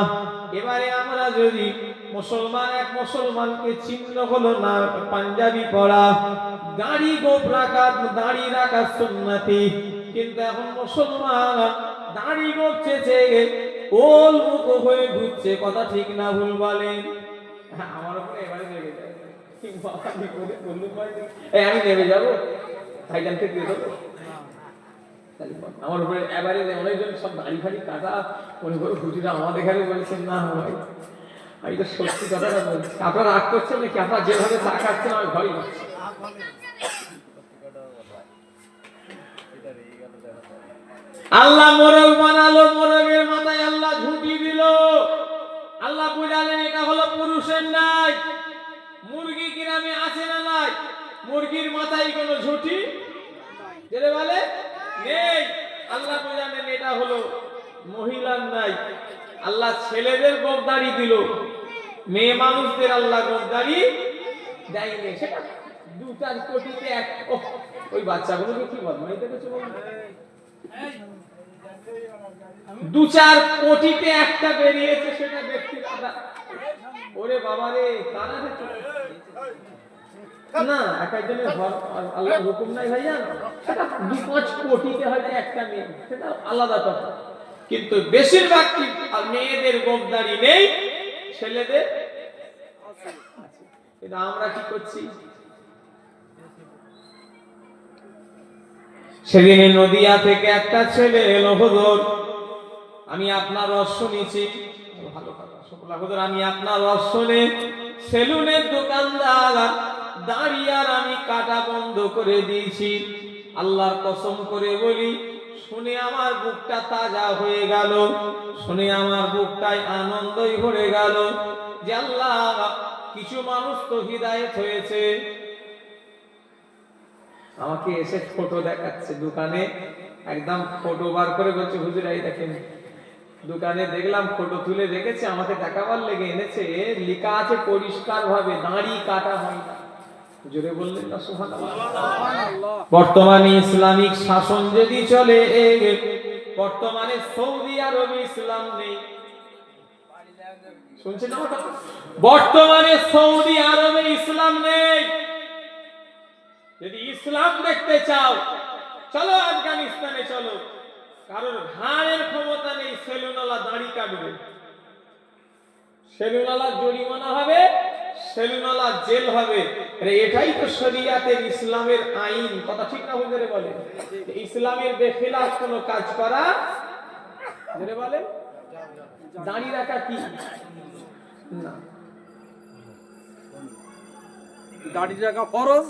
Speaker 1: এবারে আমরা যদি মুসলমান, এক মুসলমানকে চিহ্ন হলো না পাঞ্জাবি পরা, দাড়ি গোঁফ রাখা, দাড়ি রাখা সুন্নতি, কিন্তু এখন মুসলমান দাড়ি গোঁফ চেঁচে ওল মুখ হয়ে ঘুরছে, কথা ঠিক না ভুল বলেন? আমার উপরে এবারে লেগে যায়, আমি নেমে যাবো ভাইজান থেকে দিয়ে দেবো। আমার উপরে এবারে অনেকজন সব দাড়ি ফাড়ি কাটা মনে করে হুজুরা আমাদের এখানে বলছেন না ভাই, আমি তো সত্যি কথাটা বলছি। আপনারা রাগ করছেন নাকি? আপনারা যেভাবে তাকাচ্ছেন আমি ভয় পাচ্ছি। আল্লাহ মোরগ বানালো, মোরগের মাথায় আল্লাহ ঝুঁটি দিল, আল্লাহ বুঝালেন এটা হলো পুরুষের নাই। মুরগি গ্রামে আছে না নাই? মুরগির মাথায় কোনো ঝুঁটি যেটা বলে নেই। আল্লাহ বুঝালেন এটা হলো মহিলার নাই। আল্লাহ ছেলেদের গোঁফ দাড়ি দিল, মেয়ে মানুষদের আল্লাহ গোঁফ দাড়ি দেয়নি। সেটা 2-4 কোটিতে এক। ওই বাচ্চাগুলোকে কি বদমাই দেখেছো? 2-4 কোটিতে একটা বেরিয়েছে, সেটা ব্যক্তিগত। ওরে বাবা রে, কারা না এক একজনের আল্লাহর হুকুম নাই ভাইয়া, সেটা 2-5 কোটিতে হয়তো একটা মেয়ে, সেটা আলাদা কথা। কিন্তু বেশিরভাগ কি মেয়েদের গোপদারি নেই, ছেলেদের আছে। কিন্তু আমরা কি করছি? সেদিন নদিয়া থেকে একটা ছেলে এলো, হুজুর আমি আপনার রস শুনেছি, ভালো কথা, হুজুর আমি আপনার রস শুনে সেলুনের দোকানদার দাঁড়িয়ে আর আমি কাটা বন্ধ করে দিয়েছি। আল্লাহর কসম করে বলি, শুনে আমার বুকটা তাজা হয়ে গেল, শুনে আমার বুকটায় আনন্দই ভরে গেল যে আল্লাহ, কিছু মানুষ তো হিদায়েত হয়েছে। আমাকে এসে ফটো দেখাচ্ছে দোকানে, একদম ফটো বার করে বলছে হুজুর এই দেখেন। দোকানে দেখলাম ফটো তুলে রেখেছে, আমাকে দেখাবার লেগে এনেছে, লেখা আছে পরিষ্কার ভাবে দাড়ি কাটা হয় না। জোরে বললেন না সুবহানাল্লাহ। বর্তমানে ইসলামিক শাসন যদি চলে, বর্তমানে সৌদি আরবে ইসলাম নেই, শুনছেন না কথা? বর্তমানে সৌদি আরবে ইসলাম নেই। যদি ইসলাম দেখতে চাও, চলো আফগানিস্তানে চলো, কারণ ঘাড়ের ক্ষমতা নেই সেলুনওয়ালা দাড়ি কাটবে, সেলুনওয়ালা জরিমানা হবে, সেলুনওয়ালা জেল হবে। এটাই তো শরিয়াতের ইসলামের আইন, কথা ঠিক না হুজুরে বলে? ইসলামের বেখিলাফ কোনো কাজ করা হুজুরে বলে দাড়ি রাখা কি না,
Speaker 2: দাড়ি রাখা ফরজ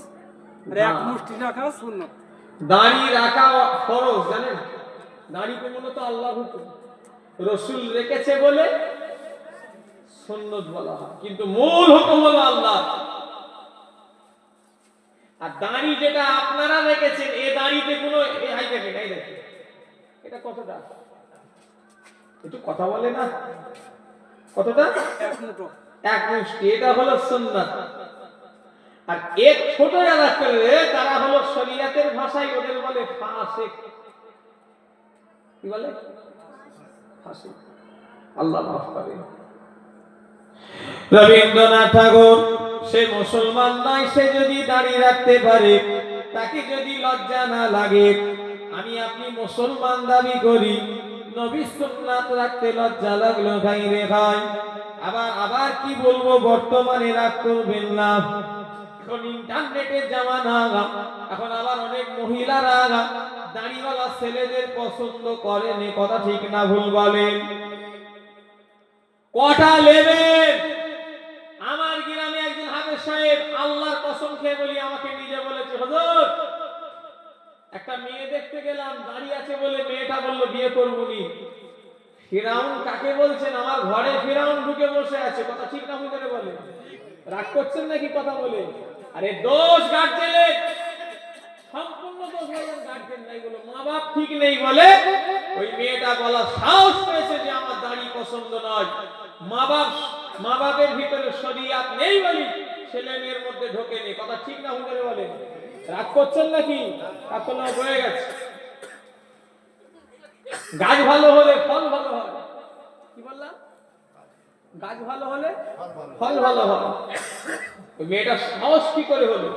Speaker 2: আর এক মুষ্টি রাখা সুন্নাত।
Speaker 1: দাড়ি রাখা ফরজ, জানেন? দাড়িকে মূলত আল্লাহর হুকুম, রাসূল রেখেছে বলে সুন্নাত বলা হয়, কিন্তু মূল হুকুম হলো আল্লাহ। আর দাড়ি যেটা আপনারা রেখেছেন, এই দাড়িতে কোনো এই দেখেন, এই দেখেন এটা কতটা, একটু কথা বলে না, কতটা?
Speaker 2: এক মুঠো,
Speaker 1: এক মুষ্টি, এটা হলো সুন্নাত। আর এক ছোট যারা করে তারা হলো শরীয়তের ভাষায় ওদের বলে ফাসিক। কি বলে? ফাসিক। আল্লাহ মাফ করে। রবীন্দ্রনাথ ঠাকুর সে মুসলমান নয়, সে যদি দাড়ি রাখতে পারে, তাকে যদি লজ্জা না লাগে, আমি আপনি মুসলমান দাবি করি, নবী সুন্নাত রাখতে লজ্জা লাগলো ভাই রে ভাই। আবার কি বলবো, বর্তমানে রাগ করবেন না, এখন ইন্টারনেটের জামানা, এখন আবার অনেক মহিলারা দাড়িওয়ালা ছেলেদের পছন্দ করেন, কথা ঠিক না ভুল বলেন? কটা লেবেন? আমার গ্রামে একজন হাফেজ সাহেব, আল্লাহর কসম খেয়ে বলি, আমাকে নিজে বলেছে, হুজুর একটা মেয়ে দেখতে গেলাম, দাঁড়িয়ে আছে বলে মেয়েটা বলল বিয়ে করবনি। ফিরাউন কাকে বলছেন? আমার ঘরে ফিরাউন ঢুকে বসে আছে, কথা ঠিক না হুজুরে বলে? রাগ করছেন নাকি কথা বলে? আরে দোষ গার্জেনের, সম্পূর্ণ দোষ গার্জেন নাই বলে, মা বাপ ঠিক নেই বলে ওই মেয়েটা বলা সাহস পেয়েছে যে আমার দাড়ি পছন্দ নয়। মা বাপের ভিতরে শরিয়াত নেই বলি ছেলে মেয়ের মধ্যে ঢোকে নেই, কথা ঠিক না হুজুরে বলে? রাগ করছেন নাকি? রাগ করলে হয়ে গেছে। গাছ ভালো হলে ফল ভালো হয়, কি বললাম? গাছ ভালো হলে ফল ভালো হয়। মেয়েটা সাহস কি করে হলো?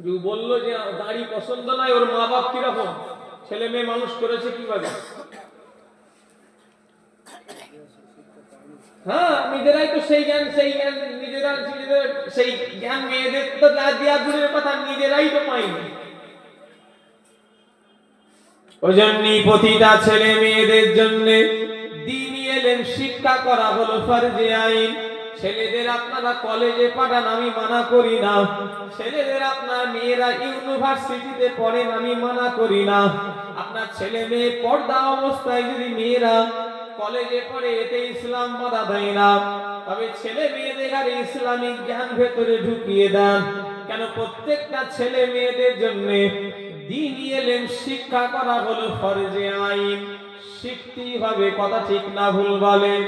Speaker 1: যে বললো যে দাড়ি পছন্দ নয়, ওর মা বাপ কিরকম, ছেলে মেয়ে মানুষ করেছে কিভাবে? হ্যাঁ, নিজেরাই তো সেই জ্ঞান নিজেরা সেই জ্ঞান মেয়েদের তো দেওয়া দূরের কথা, নিজেরাই তো পাইনি। ওই জন্যই প্রতিটা ছেলে মেয়েদের জন্য দ্বীনি ইলম শিক্ষা করা হলো ফরজে আইন। ছেলেদের আপনারা কলেজে পাঠান, আমি মানা করি না। ছেলেদের আপনার মেয়েরা ইউনিভার্সিটিতে পড়েন, আমি মানা করি না। আপনার ছেলে মেয়ে পর্দা অবস্থায় যদি মেয়েরা কলেজে পড়ে, এতে ইসলাম বাধা দেয় না। তবে ছেলে মেয়েদের আর ইসলামিক জ্ঞান ভেতরে ঢুকিয়ে দেন কেন? প্রত্যেকটা ছেলে মেয়েদের জন্য দ্বীনি ইলম শিক্ষা করা হলো ফরজে আইন, শিখতেই হবে, কথা ঠিক না ভুল বলেন?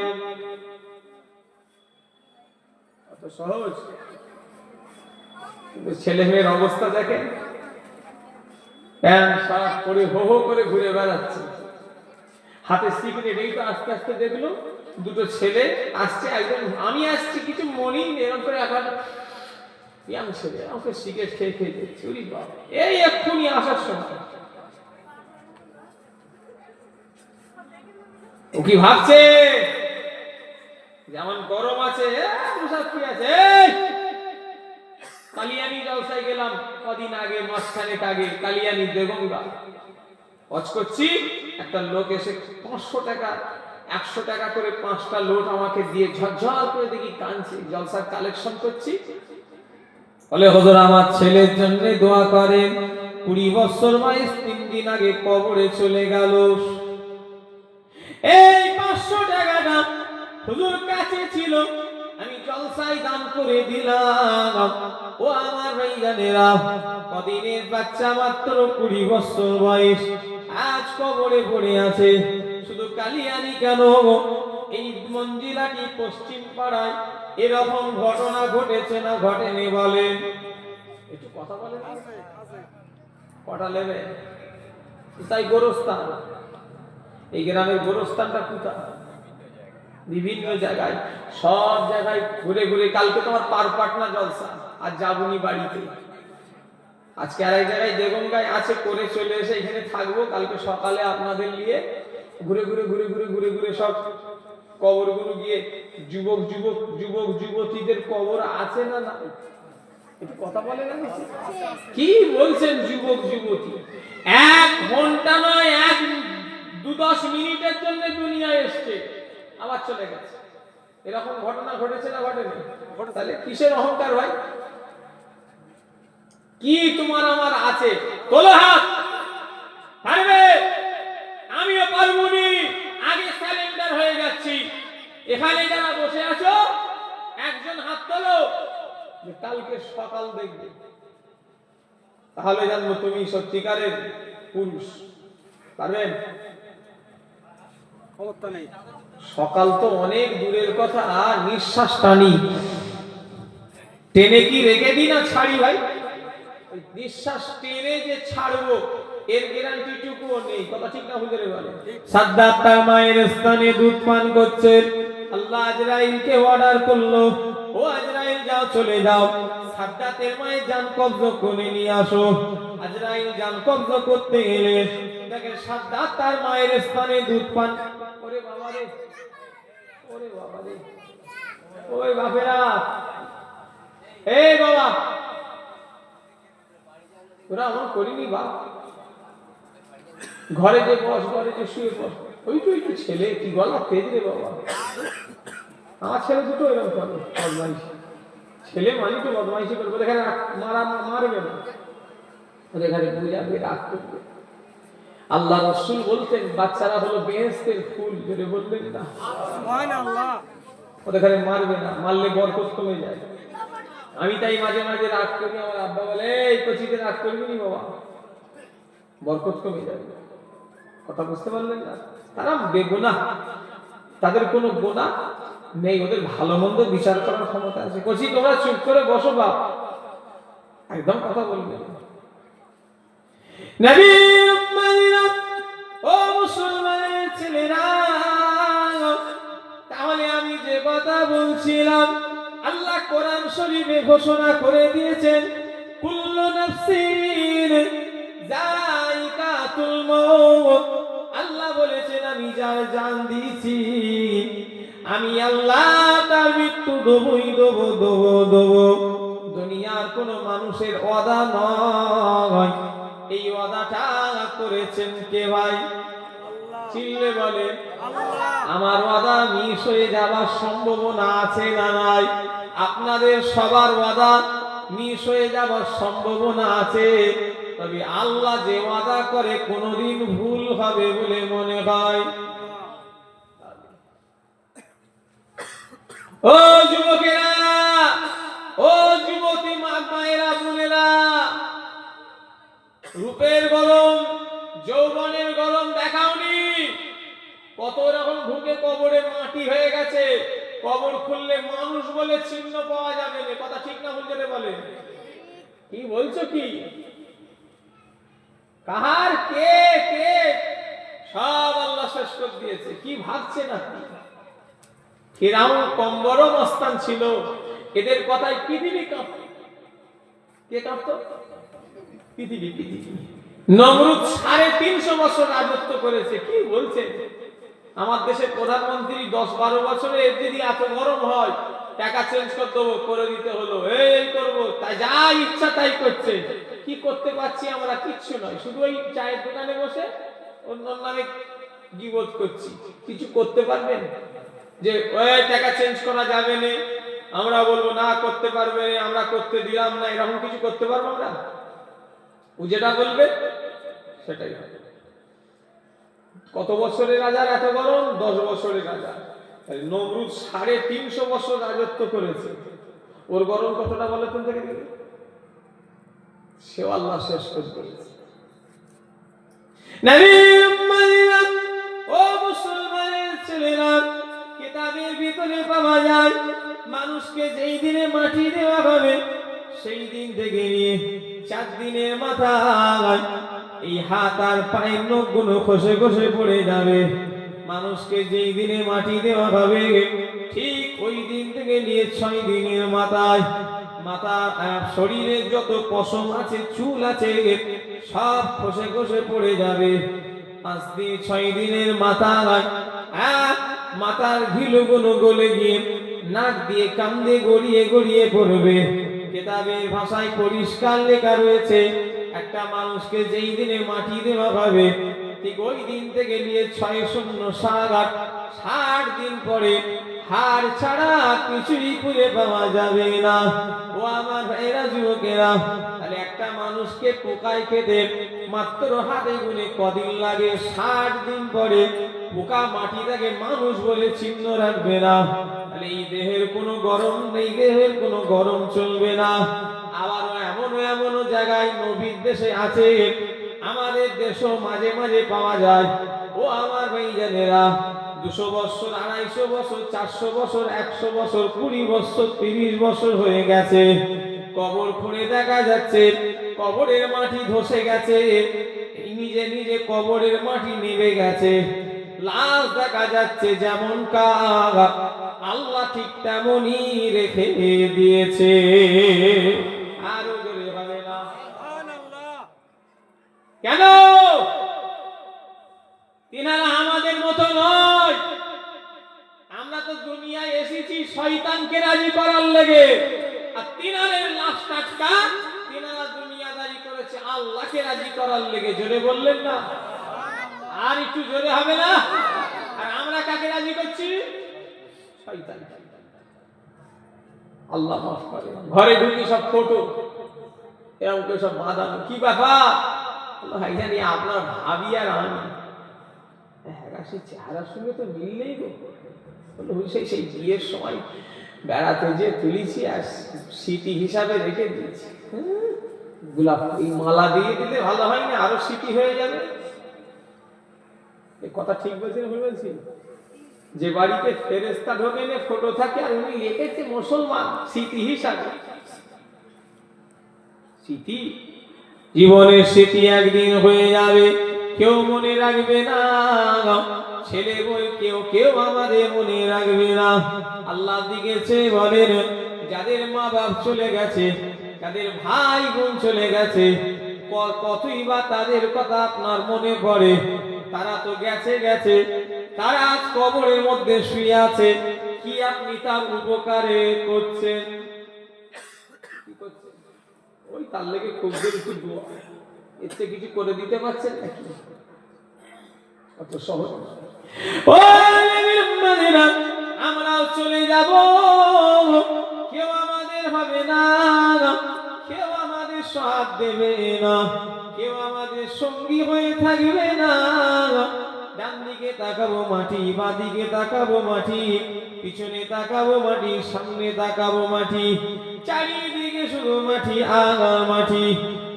Speaker 1: অত সহজ? কিন্তু ছেলে মেয়ের অবস্থা দেখেন, প্যান্ট শার্ট পরে হো হো করে ঘুরে বেড়াচ্ছে, হাতে সিগারেট। এই তো আস্তে আস্তে দেখলো দুটো ছেলে আসছে, একজন আমি আসছি কিছু মনেই নেই, এরকম করে এখন ইয়াং ছেলে আমাকে সিগারেট খেয়ে খেয়ে দিচ্ছে, ওরে বাবা, এই এক্ষুনি আসার সময়। ও কি ভাবছে যেমন গরম আছে কি আছে কালিয়ানি জলসায় গেলাম কদিন আগে, মাসখানেক আগে, কালিয়ানি দেগঙ্গা ওয়াজ করছি, একটা লোক এসে 500 টাকা 100 টাকা করে 5টা লোট আমাকে দিয়ে ঝরঝর করে দেখি কাঁদছে। জলসার কালেকশন করছি, বলে হুজুর আমার ছেলের জন্য দোয়া করেন, 20 বছর বয়স, 3 দিন আগে কবরে চলে গেল। এই 500 টাকাটা হুজুর কাছে ছিল, আমি জলসায় দান করে দিলাম। ও আমার ভাইজানেরা, কদিনের বাচ্চা, মাত্র 20 বছর বয়স, আজ কবরে পড়ে আছে। শুধু কালিয়ানি কেন, এই মঞ্জিলাটি পশ্চিম পাড়ায় এরকম ঘটনা ঘটেছে না ঘটেনি বলেন? একটু কথা বলেন। কটা নেবে? তাই গোরস্থান, এই গ্রামের গোরস্থানটা কোথায়? বিভিন্ন জায়গায়, সব জায়গায় ঘুরে ঘুরে। কালকে তোমার পারপাটনা জলসা, আর যাবনি বাড়িতে। আজকে আরেক জায়গায় দেগঙ্গায় আছে, করে চলে এসে এখানে থাকবো। কালকে সকালে আপনাদের নিয়ে ঘুরে ঘুরে ঘুরে ঘুরে ঘুরে ঘুরে সব কবরগুলো গিয়ে, যুবক যুবক যুবক যুবতীদের কবর আছে না না? একটু কথা বলে না, কি বলছেন যুবক যুবতী? 1 ঘন্টা নয়, 1-2-10 মিনিটের জন্য দুনিয়ায় এসছে, আবার চলে গেছে। এরকম ঘটনা ঘটেছে না ঘটেনি? তাহলে কিসের অহংকার ভাই? কি তোমার আমার আছে? তোলো হাত। পারবে? আমিও পারবনি, আগে স্যালেন্ডার হয়ে যাচ্ছি। এখানে যারা বসে আছো, একজন হাত তোলো, যে কালকে সকাল দেখবে, তাহলে জানবো তুমি সত্যিকারের পুরুষ। পারবেন?
Speaker 2: ক্ষমতা নেই।
Speaker 1: সকাল তো অনেক দূরের কথা, নিঃশ্বাস টানি, টেনে কি রেখে দিই না ছাড়ি ভাই? নিঃশ্বাস টেনে যে ছাড়বো, এর গ্যারান্টিটুকুও নেই। কথা ঠিক না হুজুরে বলে? সাদ্দাত তার মায়ের স্থানে দুধ পান করছেন, আল্লাহ আজরাইলকে অর্ডার করলো, ও আজরাইল যাও, চলে যাও, সাদ্দাতের মায়ের জান কবজ করে নিয়ে আসো। আজরাইল জান কবজ করতে গেলে দেখে সাদ্দাত তার মায়ের স্থানে দুধ পান। ওরে বাবা রে, ওরে বাবা রে, ওই বাপেরা, এই বাবা, ওরা আমার করিনি বাপ। ঘরে যে বস, ঘরে যে শুয়ে বস, ওই তো একটু ছেলে, কি গলা তেজ রে বাবা। আমার ছেলে দুটো এরকম করে বদমাইশি, ছেলে মানে তো বদমাইশি করবে, এখানে মারবে না, এখানে বুঝাবে, রাগ করবে। আল্লাহ রাসূল বলতেন বাচ্চারা হলো বেহেশতের ফুল, যেটা বললেন না,
Speaker 2: সুবহানাল্লাহ।
Speaker 1: ওদের এখানে মারবে না, মারলে বরকত কমে যায়। আমি তাই মাঝে মাঝে রাগ করি, আমার আব্বা বলে এই কচিতে রাগ করবি নি বাবা, বরকত কমে যাবে। কথা বুঝতে পারলেন না? তারা বেগুনাহ, তাদের কোনো গুনাহ নেই, ওদের ভালো মন্দ বিচার করার ক্ষমতা আছে। কচি তোমরা চুপ করে বসো বাপ, একদম কথা বলবে না। নবী উম্মাতিরা, ও মুসলমানের ছেলেরা, তাহলে আমি যে কথা বলছিলাম, আল্লাহ কোরআন শরীফে ঘোষণা করে দিয়েছেন, কুল্লু নাফসিন যায়িকাতুল মাউত। আল্লাহ বলেছেন আমি যার জান দিয়েছি, আমি আল্লাহ তার মৃত্যু দেবই দেবো দেবো দেবো। দুনিয়ার কোন মানুষের ওয়াদা নয়, এই ওয়াদাটা করেছেন কে ভাই? চিল্লে বলে আমার ওয়াদা মিস হয়ে যাওয়ার সম্ভাবনা আছে না নাই? আপনাদের সবার ওয়াদা মিস হয়ে যাওয়ার সম্ভাবনা আছে, তবে আল্লাহ যে ওয়াদা করে কোনোদিন ভুল হবে বলে মনে হয়? ও যুবকেরা, ও যুবতী মায়েরা, বোনেরা, রূপের গরম, যৌবনের গরম দেখাওনি? কত রকম ঢুকে কবরে মাটি হয়ে গেছে, কবর খুললে মানুষ বলে চিহ্ন পাওয়া যাবে না। কথা ঠিক না হুজুরে বলে? কি বলছো কি? কাহার কে কে সব আল্লাহ শেষ করে দিয়েছে। কি ভাবছেন আপনি? ফিরাউন কম বড় মস্তান ছিল, এদের কথায় পৃথিবী কাঁপত। কে কাঁপত? পৃথিবী। পৃথিবী। নমরুদ 350 বছর রাজত্ব করেছে। কি বলছে? আমার দেশের প্রধানমন্ত্রী 10-12 বছরে যদি এত গরম হয়, টাকা চেঞ্জ করে দেবো, করে দিতে হলো, এই করবো, তাই যা ইচ্ছা তাই করছে। কি করতে পারছি আমরা? কিচ্ছু নয়, শুধু ওই চায়ের দোকানে বসে অন্য নামে গিবত করছি। কিছু করতে পারবেন? যে ওই টাকা চেঞ্জ করা যাবে না, আমরা বলবো না করতে পারবে না, আমরা করতে দিলাম না, এরকম কিছু করতে পারবো আমরা? ও যেটা বলবে সেটাই হবে। কত বছরের রাজা এত গরম? 10 বছরের রাজা। নমরুদ 350 বছর রাজত্ব করেছে, ওর গরম কতটা বলে তুমি দেখে দিলে? সেও আল্লাহ শেষ করে দিয়েছে। ও মুসলমানের ছেলেরা, কিতাবের ভিতরে পাওয়া যায় মানুষকে যেই দিনে মাটি দেওয়া হবে সেই দিন থেকে নিয়ে 4 দিনের মাথায় এই হাত আর পায়ের নখগুলো খসে খসে পড়ে যাবে। মানুষকে যেই দিনে মাটি দেওয়া হবে ঠিক ওই দিন থেকে নিয়ে 6 দিনের মাথায় শরীরের যত পশম আছে, চুল আছে, সব খসে খসে পড়ে যাবে। 5 দিন 6 দিনের মাথার ঘিলুগুলো গলে গিয়ে নাক দিয়ে কান দিয়ে গড়িয়ে গড়িয়ে পড়বে। কিতাবের ভাষায় পরিষ্কার লেখা রয়েছে, একটা মানুষকে যেই দিনে মাটি দেওয়া হবে ঠিক ওই দিন থেকে নিয়ে 60 দিন পরে হাড় ছাড়া কিছুই খুঁজে পাওয়া যাবে না। ও আমার ভাইরা, যুবকেরা, তাহলে একটা মানুষকে পোকায় খেতে মাত্র হাতে গুনে কদিন লাগে? 60 দিন পরে পোকা মাটিটাকে মানুষ বলে চিহ্ন রাখবে না। তাহলে এই দেহের কোনো গরম নেই, দেহের কোনো গরম চলবে না। আবারও এমন জায়গায় নবীর দেশে আছে, আমাদের দেশও মাঝে মাঝে পাওয়া যায়। ও আমার ভাইজানেরা, 200 বছর, 250 বছর, 400 বছর, 100 বছর, 20 বছর, 30 বছর হয়ে গেছে, কবর খুঁড়ে দেখা যাচ্ছে কবরের মাটি ধসে গেছে, নিজে নিজে কবরের মাটি নেমে গেছে, লাশ দেখা যাচ্ছে যেমন কাক, আল্লাহ ঠিক তেমনই রেখে দিয়েছে। আরো জোরে হবে না? কেন? তিনারা আমাদের মতো নয়। আমরা তো দুনিয়ায় এসেছি শয়তানকে রাজি করার লেগে, আর তিনারের লাশ টাটকা, তিনারা দুনিয়াদারি করেছে আল্লাহকে রাজি করার লেগে। জোরে বললেন না? আর একটু জোরে হবে না? আর আমরা কাকে রাজি করছি? শয়তান। আল্লাহ মাফ করে। ঘরে ঢুকি সব ফটো এরকম করে সব বাঁধানো, কি ব্যাপার? ভাই জানি আপনার ভাবি আর আমি সেই চেহারার সঙ্গে তো মিল নেই গো। সেই বিয়ের সময় বেড়াতে যে তুলেছি আর স্মৃতি হিসাবে রেখে দিয়েছি। গোলাপ এই মালা দিয়ে দিলে ভালো হয় না? আরো স্মৃতি হয়ে যাবে। এই কথা ঠিক বলছেন, ভুল বলছি? যে বাড়িতে ফেরেশতা ঢোকে না, ফটো থাকে, আর উনি লিখেছে মুসলমান, স্মৃতি হিসাবে। স্মৃতি, জীবনের স্মৃতি একদিন হয়ে যাবে, কেউ মনে রাখবে না। ছেলে বই কেউ আমাদের মনে রাখবে না। আল্লাহ দিয়েছে বলেন, যাদের মা বাপ চলে গেছে, যাদের ভাই বোন চলে গেছে, কতই বা তাদের কথা আপনার মনে পড়ে। তারা তো গেছে, তারা আজ কবরের মধ্যে শুয়ে আছে। কি আপনি তার উপকারে করছেন? কি করছেন? ওই তার লেগে খুব একটু দোয়া, এর থেকে কিছু করে দিতে পারছেন নাকি? অত সহজ। আমরাও চলে যাব, কেউ আমাদের হবে না, কেউ আমাদের সাথ দেবে না, কেউ আমাদের সঙ্গী হয়ে থাকবে না। ডান দিকে তাকাবো মাটি, বাঁ দিকে তাকাবো মাটি, পিছনে তাকাবো মাটি, সামনে তাকাবো মাটি, চারিদিকে শুধু মাটি আর মাটি,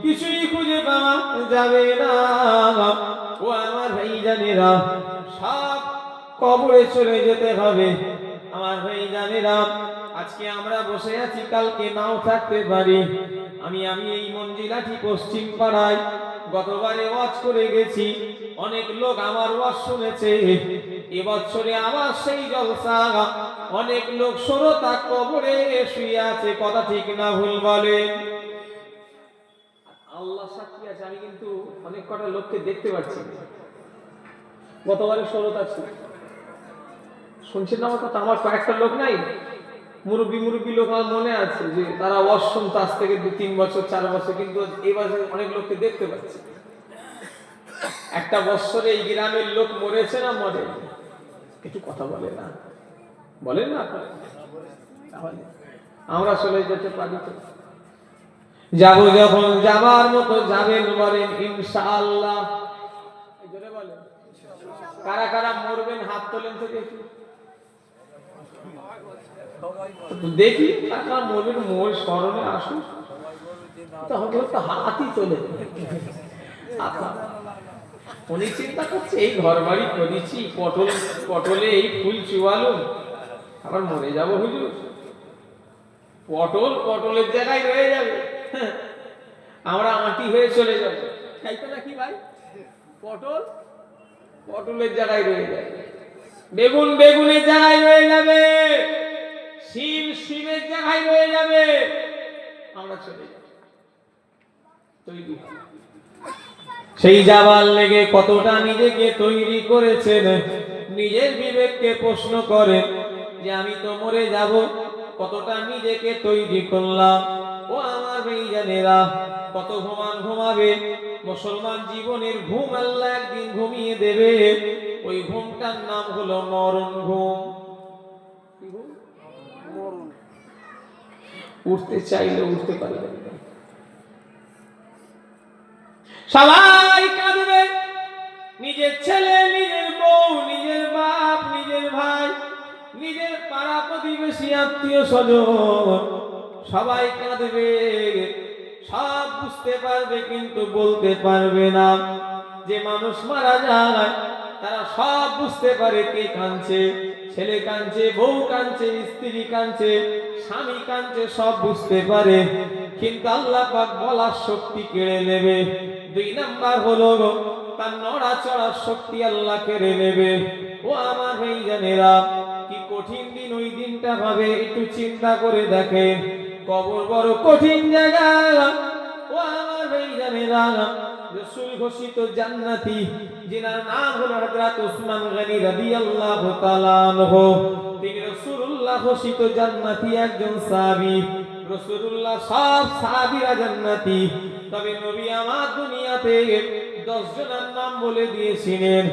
Speaker 1: কিছুই খুঁজে পাওয়া যাবে না। ও আমার ভাইজানেরা, সব কবরে চলে যেতে হবে। আমার ভাইজানেরা, আজকে আমরা বসে আছি, কালকে নাও থাকতে পারি। আমি এই মঞ্জিলাটি পশ্চিম পাড়ায় গতবারে ওয়াজ করে গেছি, অনেক লোক আমার ওয়াজ শুনেছে। এবছরে আমার সেই জলসা, অনেক লোক শ্রোতা কবরে শুয়ে আছে। কথা ঠিক না ভুল বলেন? আল্লাহ সাক্ষী আছে, আমি কিন্তু অনেক কটা লোককে দেখতে পাচ্ছি। গতবারে শ্রোতা ছিল, শুনছেন না আমার কথা? আমার কয়েকটা লোক নাই, মুরব্বী লোক আমার মনে আছে যে তারা অষ্টম তাস থেকে 2-3 বছর 4 বছর, কিন্তু এবার অনেক লোককে দেখতে পাচ্ছি। একটা বছরে এই গ্রামের লোক মরেছে না মরে? একটু কথা বলে না, বলেন না আপনারা? তাহলে আমরা চলে যেতে পারি তো? যাবো যখন যাবার মতো যাবেন, বলেন ইনশাআল্লাহ। জোরে বলেন। কারা কারা মরবেন হাত তোলেন তো দেখি, দেখি কারা মরবেন, মোর স্মরণে আসুন। তাহলে তো হাতই তোলে। উনি চিন্তা করছে এই ঘর বাড়ি করেছি, পটলে এই ফুল চুয়ালুম, আবার মরে যাবো হুজুর। পটলের জায়গায় রয়ে যাবে, আমরা মাটি হয়ে চলে যাবো, তাই তো নাকি ভাই? পটলের জায়গায় রয়ে যাবে, বেগুনের জায়গায় রয়ে যাবে, শিমের জায়গায় রয়ে যাবে, আমরা চলে যাব। তৈরি সেই যাবার লেগে কতটা নিজেকে তৈরি করেছেন, নিজের বিবেককে প্রশ্ন করেন যে আমি তো মরে যাব, কতটা নিজেকে তৈরি করলাম। ও আমার ভাইজানেরা, কত ঘুমাবে মুসলমান জীবনের ঘুম আল্লাহ একদিন ঘুমিয়ে দেবে, ওই ঘুমটার নাম হলো মরণ ঘুম। উঠতে চাইলে উঠতে পারবে না, সবাই কাঁদবে, নিজের ছেলে, নিজের বউ, নিজের বাপ, নিজের ভাই, নিজের পাড়া প্রতিবেশী, আত্মীয় স্বজন, সবাই কাঁদবে। সব বুঝতে পারবে কিন্তু বলতে পারবে না। যে মানুষ মারা যায় তারা সব বুঝতে পারে, কে কাঁদছে, ছেলে কাঁদছে, বউ কাঁদছে, স্ত্রী কাঁদছে, স্বামী কাঁদছে, সব বুঝতে পারে। কিন্তু আল্লাহ পাক বলার শক্তি কেড়ে নেবে। 2 নাম্বার হলো তার নড়াচড়ার শক্তি আল্লাহ কেড়ে নেবে। ও আমার ভাইজানেরা, কি কঠিন দিন ওই দিনটা হবে, একটু চিন্তা করে দেখেন। কবর বড় কঠিন জায়গা। ও আমার ভাইজানেরা, রাসূল ঘোষিত জান্নাতি, যিনার নাম হলো হযরত ওসমান গনি রাদিয়াল্লাহু তাআলা আনহু, তিনি রাসূলুল্লাহ ঘোষিত জান্নাতি একজন সাহাবী। রাসূলুল্লাহ সব সাহাবীরা জান্নাতি, তবে নবী আমার দুনিয়াতে 10 জনের নাম বলে দিয়েছিলেন,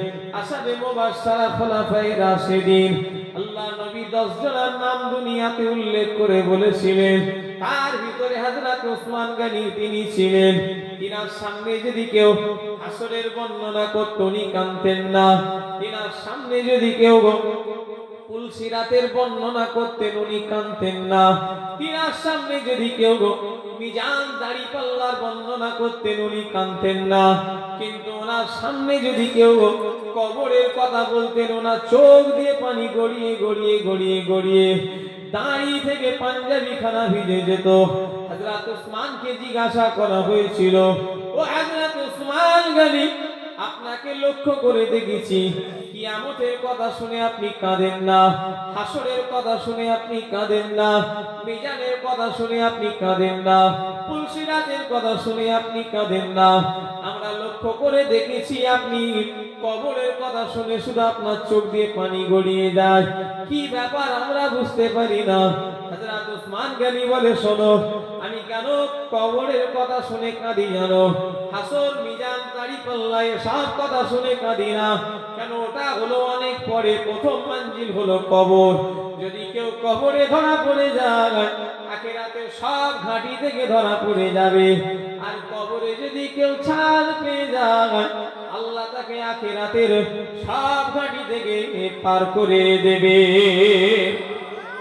Speaker 1: আশাবে মুবাশশারা খোলাফায়ে রাশিদিন। আল্লাহ নবী 10 জনের নাম দুনিয়াতে উল্লেখ করে বলেছিলেন, তার ভিতরে হযরত ওসমান গনি তিনি ছিলেন। তিনার সামনে যদি কেউ হাসরের বর্ণনা করত, উনি কাঁদতেন না। তিনার সামনে যদি কেউ পুলসিরাতের বর্ণনা করতেন, উনি কাঁদতেন না। তিনার সামনে যদি কেউ মিজান দাড়িপাল্লার বর্ণনা করতেন, উনি কাঁদতেন না। কিন্তু ওনার সামনে যদি কেউ কবরের কথা বলতেন, ওনার চোখ দিয়ে পানি গড়িয়ে গড়িয়ে গড়িয়ে গড়িয়ে দাড়ি থেকে পাঞ্জাবি খানা ভিজে যেত। হযরত ওসমানকে জিজ্ঞাসা করা হয়েছিল, ও হযরত ওসমান গনি, আপনাকে লক্ষ্য করে দেখেছি, কিয়ামতের কথা শুনে আপনি কাঁদেন না, হাসরের কথা শুনে আপনি কাঁদেন না, মিজানের কথা শুনে আপনি কাঁদেন না, পুলসিরাতের কথা শুনে আপনি কাঁদেন না। আমরা লক্ষ্য করে দেখেছি আপনি কবরের কথা শুনে শুধু আপনার চোখ দিয়ে পানি গড়িয়ে যায়। কি ব্যাপার আমরা বুঝতে পারি না। হযরত ওসমান গনি বলে, শোনো, আমি কেন কবরের কথা শুনে কাঁদি জানো? হাসর, মিজান, দাড়িপাল্লা সব কথা শুনে কাঁদি না কেন? ওটা হলো অনেক পরে, প্রথম মঞ্জিল হলো কবর। যদি কেউ কবরে ধরা পড়ে যায়, আখিরাতে সব ঘাঁটি থেকে ধরা পড়ে যাবে। আর কবরে যদি কেউ ছাড় পেয়ে যায়, আল্লাহ তাকে আখিরাতের সব ঘাঁটি থেকে পার করে দেবে।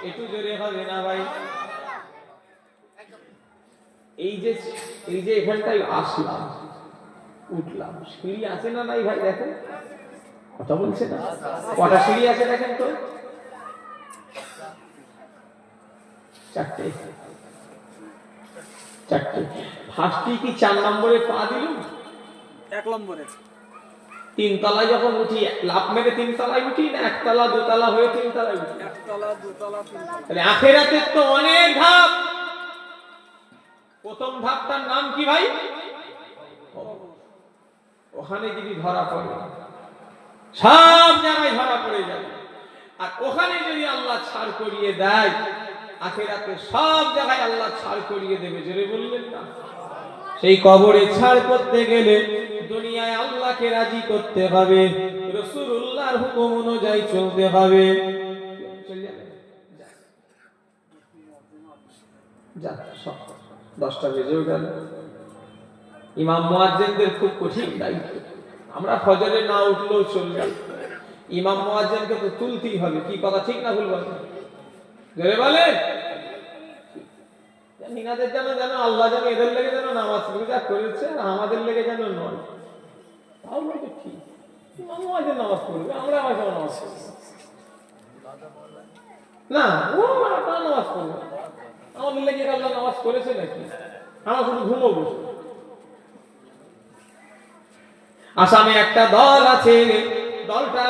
Speaker 1: একটু জোরে হবে না ভাই? এই যে এখানটায় আসলাম, উঠলাম, সিঁড়ি আছে না নাই ভাই? দেখেন, কথা বলছে না? কটা সিঁড়ি আছে দেখেন তো? 4টে। ফার্স্টে কি 4 নম্বরে পা দিল,
Speaker 2: 1 নম্বরে
Speaker 1: 3 তলায় যখন উঠি, লাফ মেরে 3 তলায় উঠি না 1 তলা 2 তলা হয়ে 3 তলায় উঠি?
Speaker 2: 1 তলা 2 তলা 3 তলা।
Speaker 1: তাহলে আখিরাতে তো অনেক ধাপ। প্রথম ধাপটার নাম কি ভাই? ওখানে যদি ধরা পড়ে, সব জায়গায় ধরা পড়ে যাবে। আর ওখানে যদি আল্লাহ ছাড় করিয়ে দেয়, আখিরাতে সব জায়গায় আল্লাহ ছাড় করিয়ে দেবে। জোরে বললেন না? সেই কবরে ছাড় করতে গেলে দুনিয়ায় আল্লাহকে রাজি করতে হবে, রাসূলুল্লাহর হুকুম অনুযায়ী চলতে হবে। চল যাবে যা, সব 10টা বেজেও গেল। ইমাম মুয়াজ্জিনদের খুব কঠিন দায়িত্ব। আমরা ফজরে না উঠলেও চলবে, ইমাম মুয়াজ্জিনকে তো তুলতেই হবে। কি কথা ঠিক না ভুল বলেন? জোরে বলেন। ইনাদের যেন আল্লাহ যেন এদের লেগে যেন নামাজ পড়া করেছে, আর আমাদের লেগে যেন নয়। তাও বলতে ঠিক, ইমাম মুয়াজ্জিন নামাজ পড়বে, আমরা আবার কেন নামাজ পড়ব না? ও আপনারা নামাজ পড়বে, আমাদের লেগে আল্লাহ নামাজ করেছে নাকি? আমরা শুধু ঘুমোবো। আসামে একটা দল আছে, দলটা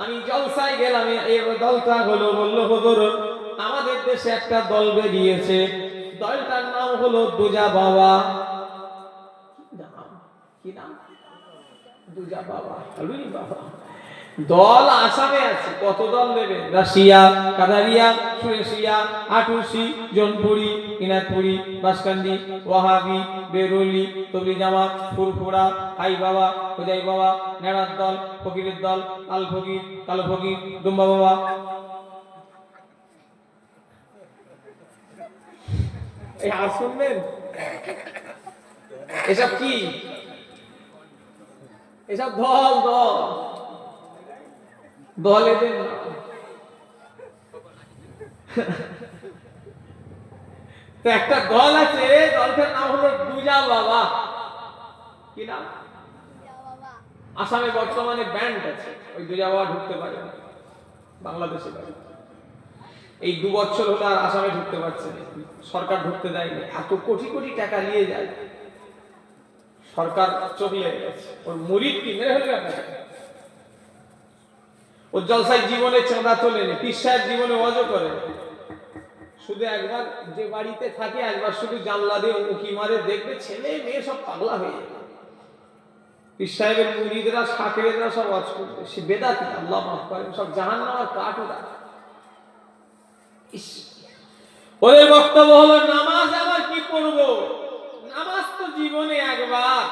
Speaker 1: আমি জলসায় গেলাম, এই দলটা হলো, বললো হুজুর আমাদের দেশে একটা দল বেরিয়েছে, দলটার নাম হলো দুজা বাবা। কি নাম? দুজা বাবা। বাবা দল আসামে আছে। কত দল দেবে? রাশিয়া, কাদারিয়া, সুরেশিয়া, আটুসি, জনপুরি, ইনাতপুরি, বাসকান্দি, ওয়াহাবি, বেরুলি, তবলি জামাত, ফুরফুরা, হাই বাবা, হুজাই বাবা, নেড়ার দল, ফকিরের দল, আল ফকির, কালো ফকির, দুম্বা বাবা। এই আর শুনবেন এসব কি? এসব দল দল দলে দেন। তো একটা দল আছে, দলটার নাম হলো দুজা বাবা। কি নাম? আসামে বর্তমানে ব্যান্ড আছে, ওই দুজা বাবা ঢুকতে পারে না, বাংলাদেশে পারে। এই 2 বছর হলো আর আসামে ঢুকতে পারছে না, সরকার ঢুকতে দেয়নি। এত কোটি কোটি টাকা নিয়ে যায়, সরকার চোখ লেগে গেছে। ওর মুরিদ কি মেরে ফেলবে আপনাকে? ও জলসায় জীবনে চাঁদা তোলেনি, পীর সাহেব জীবনে ওয়াজও করে, শুধু একবার যে বাড়িতে থাকে একবার শুধু জানলা দিয়ে উঁকি মারে, দেখবে ছেলে মেয়ে সব পাগলা হয়ে যাবে। পীর সাহেবের মুরিদরা শাকেরেরা সব ওয়াজ করবে, সে বেদাতি, আল্লাহ মাফ করেন, সব জাহান্নামের কাঠ ওরা। ওদের বক্তব্য হলো নামাজ আবার কি পড়বো? নামাজ তো জীবনে একবার,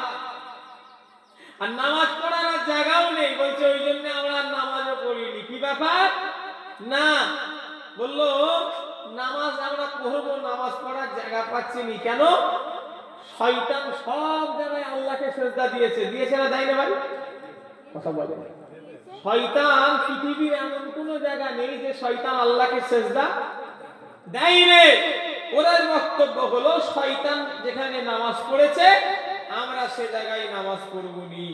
Speaker 1: আর নামাজ পড়ার আর জায়গাও নেই। বলছে ওই জন্য আমরা নামাজও পড়িনি। কি ব্যাপার? না, বললো নামাজ আমরা পড়বো, নামাজ পড়ার জায়গা পাচ্ছি নি। কেন? শয়তান সব জায়গায় আল্লাহকে সেজদা দিয়েছে। দিয়েছে না দেয়নি ভাই? কথা বলে। শয়তান পৃথিবীর এমন কোন জায়গা নেই যে শয়তান আল্লাহকে সেজদা দেয়নি। ওদের বক্তব্য হলো শয়তান যেখানে নামাজ পড়েছে আমরা সে জায়গায় নামাজ পড়বনি,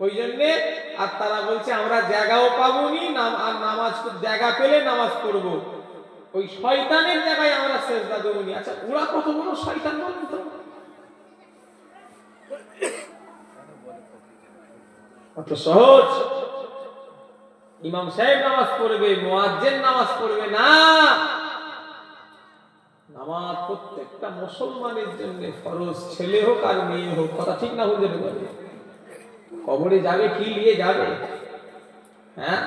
Speaker 1: ওই জন্য। আর তারা বলছে আমরা জায়গাও পাবনি, আর নামাজ জায়গা পেলে নামাজ পড়বো, ওই শয়তানের জায়গায় আমরা সেজদা দেবনি। আচ্ছা ওরা কত বড় শয়তান বলেন তো? কত সহজ। ইমাম সাহেব নামাজ পড়বে, মুয়াজ্জিন নামাজ পড়বে না। নামাজ প্রত্যেকটা মুসলমানের জন্য ফরজ, ছেলে হোক আর মেয়ে হোক। কথা ঠিক না ভুল যেতে পারে? কবরে যাবে কি নিয়ে যাবে? হ্যাঁ,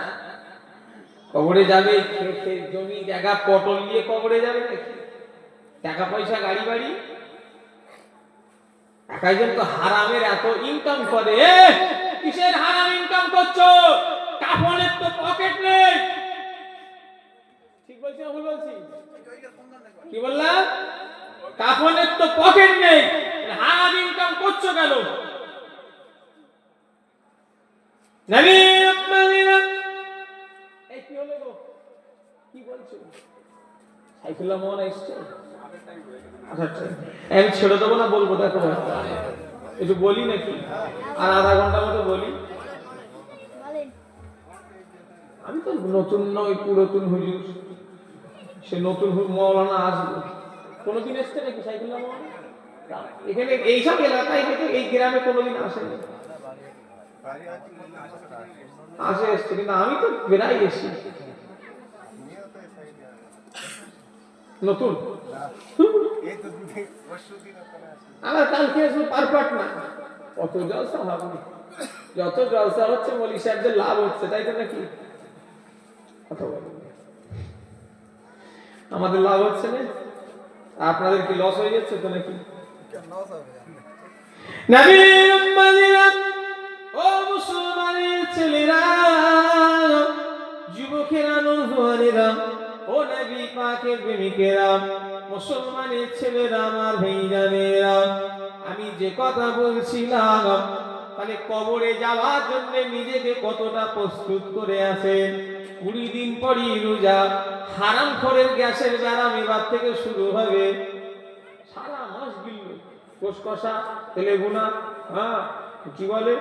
Speaker 1: কবরে যাবে খেতে জমি জায়গা পটল নিয়ে কবরে যাবে নাকি? টাকা পয়সা গাড়ি বাড়ি? একজন তো হারামের এত ইনকাম করে। কিসের হারাম ইনকাম করছো? কাফনের তো পকেট নেই। ঠিক বলছি না ভুল বলছি? কি বললাম? কাফনের তো পকেট নেই, হারাম ইনকাম করছো কেন? নবী আম্মালিনা এই কি হলো গো? কি বলছো? সাইফুল্লাহ মোহন এসছে। আচ্ছা আমি ছেড়ে দেবো না, বলবো দেখো একটু বলি নাকি? আর আধা ঘন্টার মতো বলি। আমি তো নতুন নয়, পুরাতন হুজুর। সে নতুন মৌলানা আসবে। কোনোদিন এসছে নাকি সাইফুল্লাহ মোহন? এখানে এইসব এলাকায় থেকে এই গ্রামে কোনোদিন আসেনি। আসে এসছে, কিন্তু আমি তো বেড়াই এসছি। নতুন আমার কালকে এসে পারফেক্ট না, কত জলসা হবে। যত জলসা হচ্ছে মৌলী সাহেবদের লাভ হচ্ছে, তাই তো নাকি? কথা বলেন, আমাদের লাভ হচ্ছে না? আপনাদের কি লস হয়ে যাচ্ছে তো নাকি? নবীর উম্মতিরা, ও মুসলমানের ছেলেরা, যুবকেরা, নওজোয়ানেরা, ও নবী পাকের প্রেমিকেরা, মুসলমানের ছেলেরা, আমার ভাইজানেরা, আমি যে কথা বলছিলাম, তাহলে কবরে যাওয়ার জন্য নিজেকে কতটা প্রস্তুত করে আছেন? 20 দিন পরই রোজা, হারামখোরের গ্যাসের ব্যারাম এবার থেকে শুরু হবে। সারা মাস গিলল, কোষ কষা, তেলে ভুনা, হ্যাঁ কি বলে,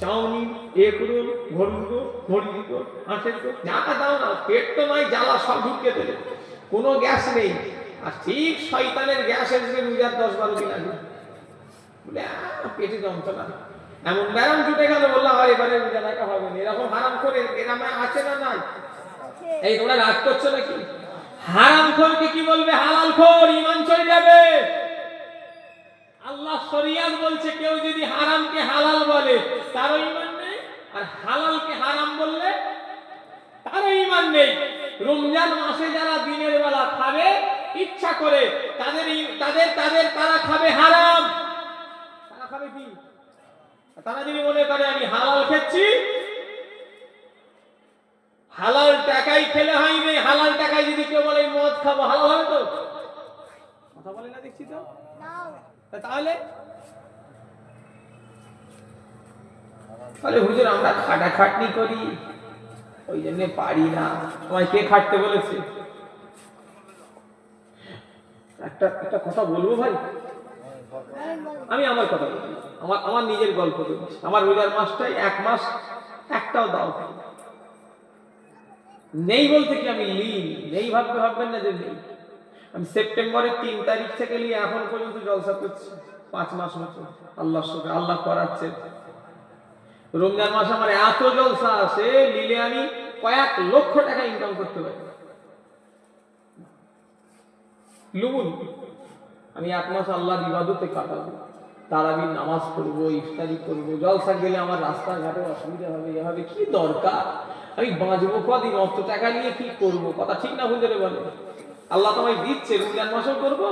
Speaker 1: চাউমিন, এগরোল, ভরুগো, ভরিগো, হাঁসের গো, যা দাও না, পেট তো নয়, জ্বালা সব ঢুকে দেবে, কোনো গ্যাস নেই। আর ঠিক শয়তানের গ্যাস এসে রোজার 10-12 দিন আগে বলে পেটে যন্ত্রণা, এমন ব্যারাম জুটে গেল, বললাম আর এবারে রোজা রাখা হবে না। এরকম হারাম করে এরামে আছে না নাই? এই তোমরা রাগ করছো নাকি? হারামখোরকে কি বলবে? হালালখোর, ঈমান চলে যাবে। আল্লাহ শরিয়াত বলছে কেউ যদি হারামকে হালাল বলে তারও ঈমান নেই, আর হালালকে হারাম বললে তারও ঈমান নেই। রমজান মাসে যারা দিনের বেলা খাবে ইচ্ছা করে, তারা খাবে হারাম। তারা খাবে কি? তারা যদি মনে করে আমি হালাল খাচ্ছি, হালাল টাকাই খেলে হয়নি, হালাল টাকায় যদি কেউ বলে মদ খাবো, হালাল হবে তো? কথা বলে না দেখছি তো। তাহলে হুজুর আমরা খাটাখাটনি করি, ওই জন্য পারি না। তোমায় কে খাটতে বলেছে? একটা কথা বলবো ভাই, আমি আমার কথা বলি, আমার নিজের গল্প বলছি। আমার রোজার মাসটাই 1 মাস একটাও দাও নেই, বলতে কি আমি নেই ভাববেন না যে নেই। আমি সেপ্টেম্বরের 3 তারিখ থেকে নিয়ে এখন পর্যন্ত জলসা করছি, 5 মাস মতো। আল্লাহর শুকর, আল্লাহ করাচ্ছে। রমজান মাস আমার এত জলসা আসে, নিলে আমি কয়েক লক্ষ টাকা ইনকাম করতে পারি। লুবুন আমি 1 মাস আল্লাহর ইবাদতে কাটাবো, তারাবির নামাজ পড়বো, ইফতারি করবো। জলসা গেলে আমার রাস্তাঘাটে অসুবিধা হবে, এভাবে কি দরকার? আমি বাঁচবো কদিন, অত টাকা নিয়ে কি করবো? কথা ঠিক না হুজুরে বলে? আল্লাহ তোমায় দিচ্ছে, রমজান মাসও করবো।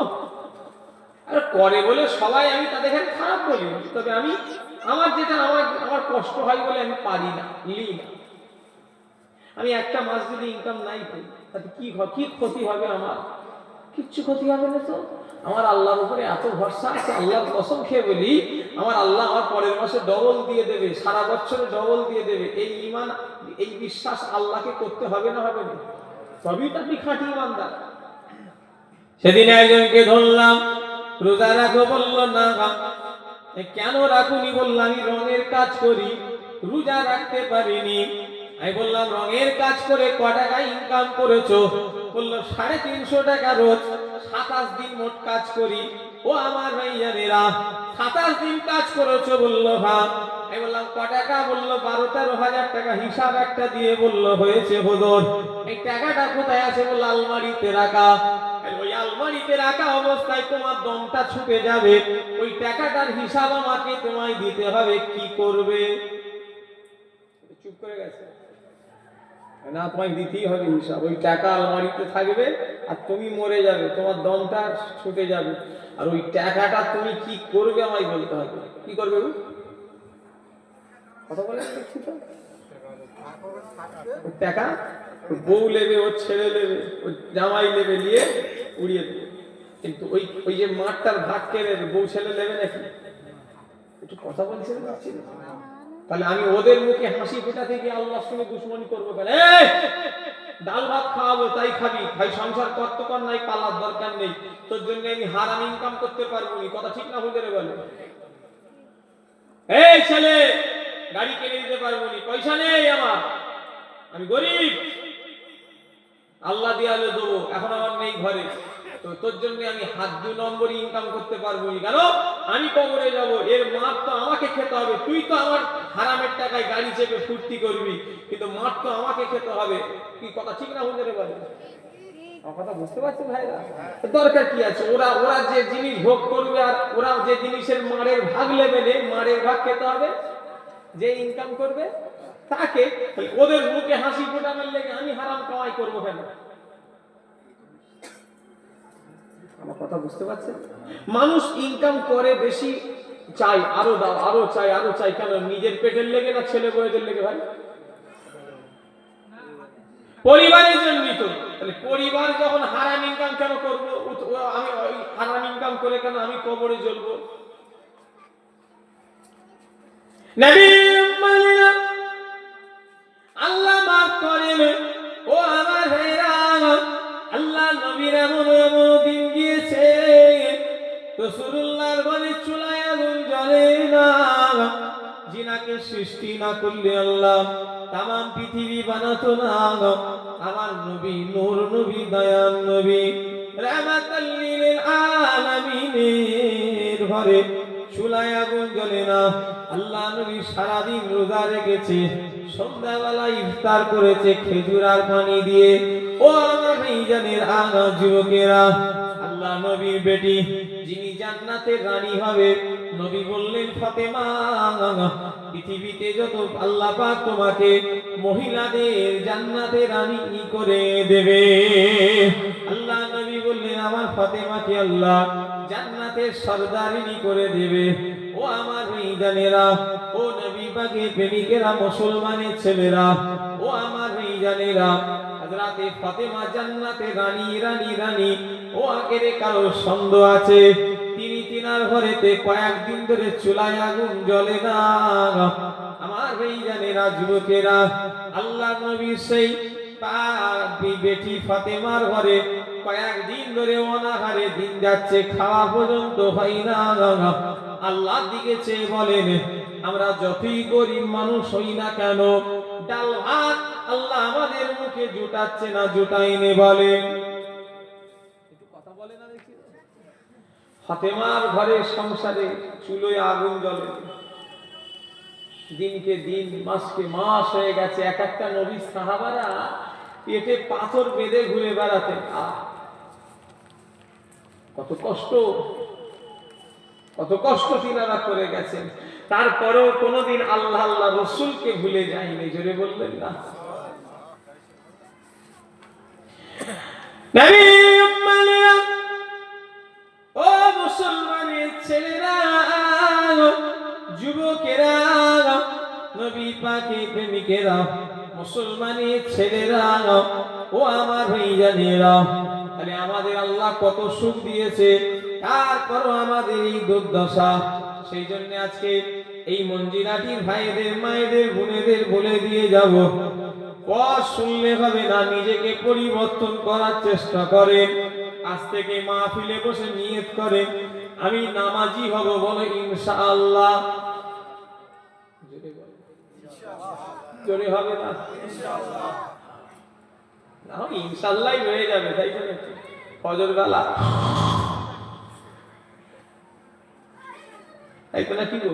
Speaker 1: আর করে বলে সবাই আমি তাদের খারাপ বলি, তবে আমি আমার যেটা আমার কষ্ট হয় বলে আমি পারি না, নিই না। আমি একটা মাস যদি ইনকাম নাই পাই, তাতে কি ক্ষতি হবে আমার? কিচ্ছু ক্ষতি হবে না তো। আমার আল্লাহর উপরে এত ভরসা আছে, আল্লাহর কসম খেয়ে বলি, আমার আল্লাহ আমার পরের মাসে ডবল দিয়ে দেবে, সারা বছরে ডবল দিয়ে দেবে। এই ঈমান, এই বিশ্বাস আল্লাহকে করতে হবে না, হবে না? তবেই তো আপনি খাঁটি ঈমানদার। সেদিন একজনকে ধরলাম, রোজা রাখো, বললো না। কেন রাখুনি? বললাম আমি রঙের কাজ করি, রোজা রাখতে পারিনি। আমি বললাম রঙের কাজ করে ক টাকা ইনকাম করেছো? বললো 350 টাকা রোজ, 27 দিন মোট কাজ করি। ও আমার ভাইয়ানেরা, 27 দিন কাজ করেছো? বললো হ্যাঁ। আমি বললাম ক টাকা? বললো 12-13 হাজার টাকা। হিসাব একটা দিয়ে বললো হয়েছে হুজুর। এই টাকাটা কোথায় আছে? বললো আলমারিতে রাখা। ওই আলমারিতে রাখা অবস্থায় তোমার দমটা ছুটে যাবে, ওই টাকাটার হিসাব আমাকে তোমায় দিতে হবে, কি করবে? চুপ করে গেছে। না, তোমায় দিতেই হবে হিসাব। ওই টাকা আলমারিতে থাকবে আর তুমি মরে যাবে, তোমার দমটা ছুটে যাবে, আর ওই টাকাটা তুমি কি করবে আমায় বলতে হবে। কি করবে? কথা বলে টাকা বউ নেবে, ওর ছেলে নেবে, ওর জামাই নেবে, নিয়ে উড়িয়ে দেবে। কিন্তু ওই যে মাঠটার ভাগ কেড়ে বউ ছেলে নেবে নাকি? একটু কথা বলছে না? তাহলে আমি ওদের মুখে হাসি ফোটাতে গিয়ে আল্লাহর সঙ্গে দুশমনি করবো কেন? ডাল ভাত খাওয়াবো তাই খাবি, ভাই সংসার করতে কর, নাই পালার দরকার নেই, তোর জন্য আমি হারাম ইনকাম করতে পারবো না। কথা ঠিক না হুজুরে বলে? এই ছেলে, গাড়ি কিনে দিতে পারবো না, পয়সা নেই আমার, আমি গরিব, আল্লাহ দিয়ালে দেবো, এখন আমার নেই ঘরে, তো তোর জন্য আমি 2 নম্বরই ইনকাম করতে পারবো না। কেন? আমি কবরে যাব, এর মাপ তো আমাকে খেতে হবে। তুই তো আমার হারামের টাকায় গাড়ি চেপে ফুর্তি করবি, কিন্তু মাপ তো আমাকে খেতে হবে। কি কথা ঠিক না হুজুরে বলে? আমার কথা বুঝতে পারছো ভাইরা? দরকার কি আছে? ওরা যে জিনিস ভোগ করবে, আর ওরা যে জিনিসের মারের ভাগ নেবে, মারের ভাগ খেতে হবে যে ইনকাম করবে। তাকে ওদের মুখে হাসি ফোটানোর লেগে আমি হারাম কামাই করবো কেন? আমার কথা বুঝতে পারছেন? মানুষ ইনকাম করে বেশি, চাই আরো দাও, আরো চাই, আরো চাই, কেন? নিজের পেটের লেগে না ছেলে বউদের লেগে? ভাই পরিবারের জন্যই তো। তাহলে পরিবার যখন হারাম ইনকাম কেন করবো? আমি হারাম ইনকাম করে কেন আমি কবরে জ্বলবো? নবী উম্মালিনা আল্লাহ মাফ করেন। ও আমার ভাইরা, আল্লাহ নবীর এমন এমন দিন গিয়েছে রাসূলুল্লাহর বাড়ির চুলায় আগুন জ্বলে না। জিনাকে সৃষ্টি না করলে আল্লাহ তামাম পৃথিবী বানাতো না। আমার নবী নূর নবী, দয়াল নবী, রাহমাতাল লিল আলামিনের ঘরে চুলায় আগুন জ্বলে না। আল্লাহ নবী সারাদিন রোজা রেখেছে, সন্ধ্যাবেলা ইফতার করেছে খেজুর আর পানি দিয়ে। ও আমার ভাইজানের আগা যুবকেরা, আল্লাহ নবীর বেটি যিনি জান্নাতের রানী হবে, নবী বললেন ফাতেমা, পৃথিবীতে যত আল্লাহ পাক তোমাকে মহিলাদের জান্নাতের রানী করে দেবে। আল্লাহ নবী বললেন আমার ফাতেমাকে আল্লাহ জান্নাতের সরদারিনী করে দেবে। ও আমার ভাইজানেরা, ও নবী পাকের প্রেমিকেরা, মুসলমানের ছেলেরা, ও আমার ভাইজানেরা, হযরতে ফাতেমা জান্নাতের রানী, রানী, রানী। ও আখেরে কারো সন্দেহ আছে তিনি তিনার ঘরেতে কয়েকদিন ধরে চুলায় আগুন জ্বলে না? আমার ভাইজানেরা, যুবকেরা, আল্লাহ নবী সেই বেটি ফাতেমার ঘরে কয়েকদিন ধরে অনাহারে দিন যাচ্ছে, খাওয়া পর্যন্ত হয় না। আল্লাহর দিকে চেয়ে বলেন, আমরা যতই গরিব মানুষ হই না কেন, ডাল ভাত আল্লাহ আমাদের মুখে জুটাচ্ছে না, জুটাইনে বলেন। কথা বলে না দেখি। ফাতেমার ঘরে সংসারে চুলোয় আগুন জ্বলে, দিনকে দিন, মাসকে মাস হয়ে গেছে। এক একটা নবীর সাহাবারা পেটে পাথর বেঁধে ঘুরে বেড়াতেন। কত কষ্ট, কত কষ্ট তিনারা করে গেছেন। তারপরেও কোনদিন আল্লাহ আল্লাহ রসুলকে ভুলে যায়নি। জোরে বললেন না? নবী উম্মালিনা, ও মুসলমানের ছেলেরা, যুবকেরা, নবী পাকের প্রেমিকেরা, মুসলমানের ছেলেরা, ও আমার ভাইজানেরা, তাহলে আমাদের আল্লাহ কত সুখ দিয়েছে, তারপরও আমাদের এই দুর্দশা। সেই জন্য আজকে এই মঞ্জিরাটির ভাইদের, মায়েদের, বোনেদের বলে দিয়ে যাব, পথ শুনলে হবে না, নিজেকে পরিবর্তন করার চেষ্টা করেন। আজ থেকে মাহফিলে বসে নিয়ত করেন আমি নামাজি হব, বলো ইনশাআল্লাহ। জোরে হবে না? ইনশাআল্লাহ হয়ে যাবে, তাই তো? ফজর বেলা তাই তো নাকি গো?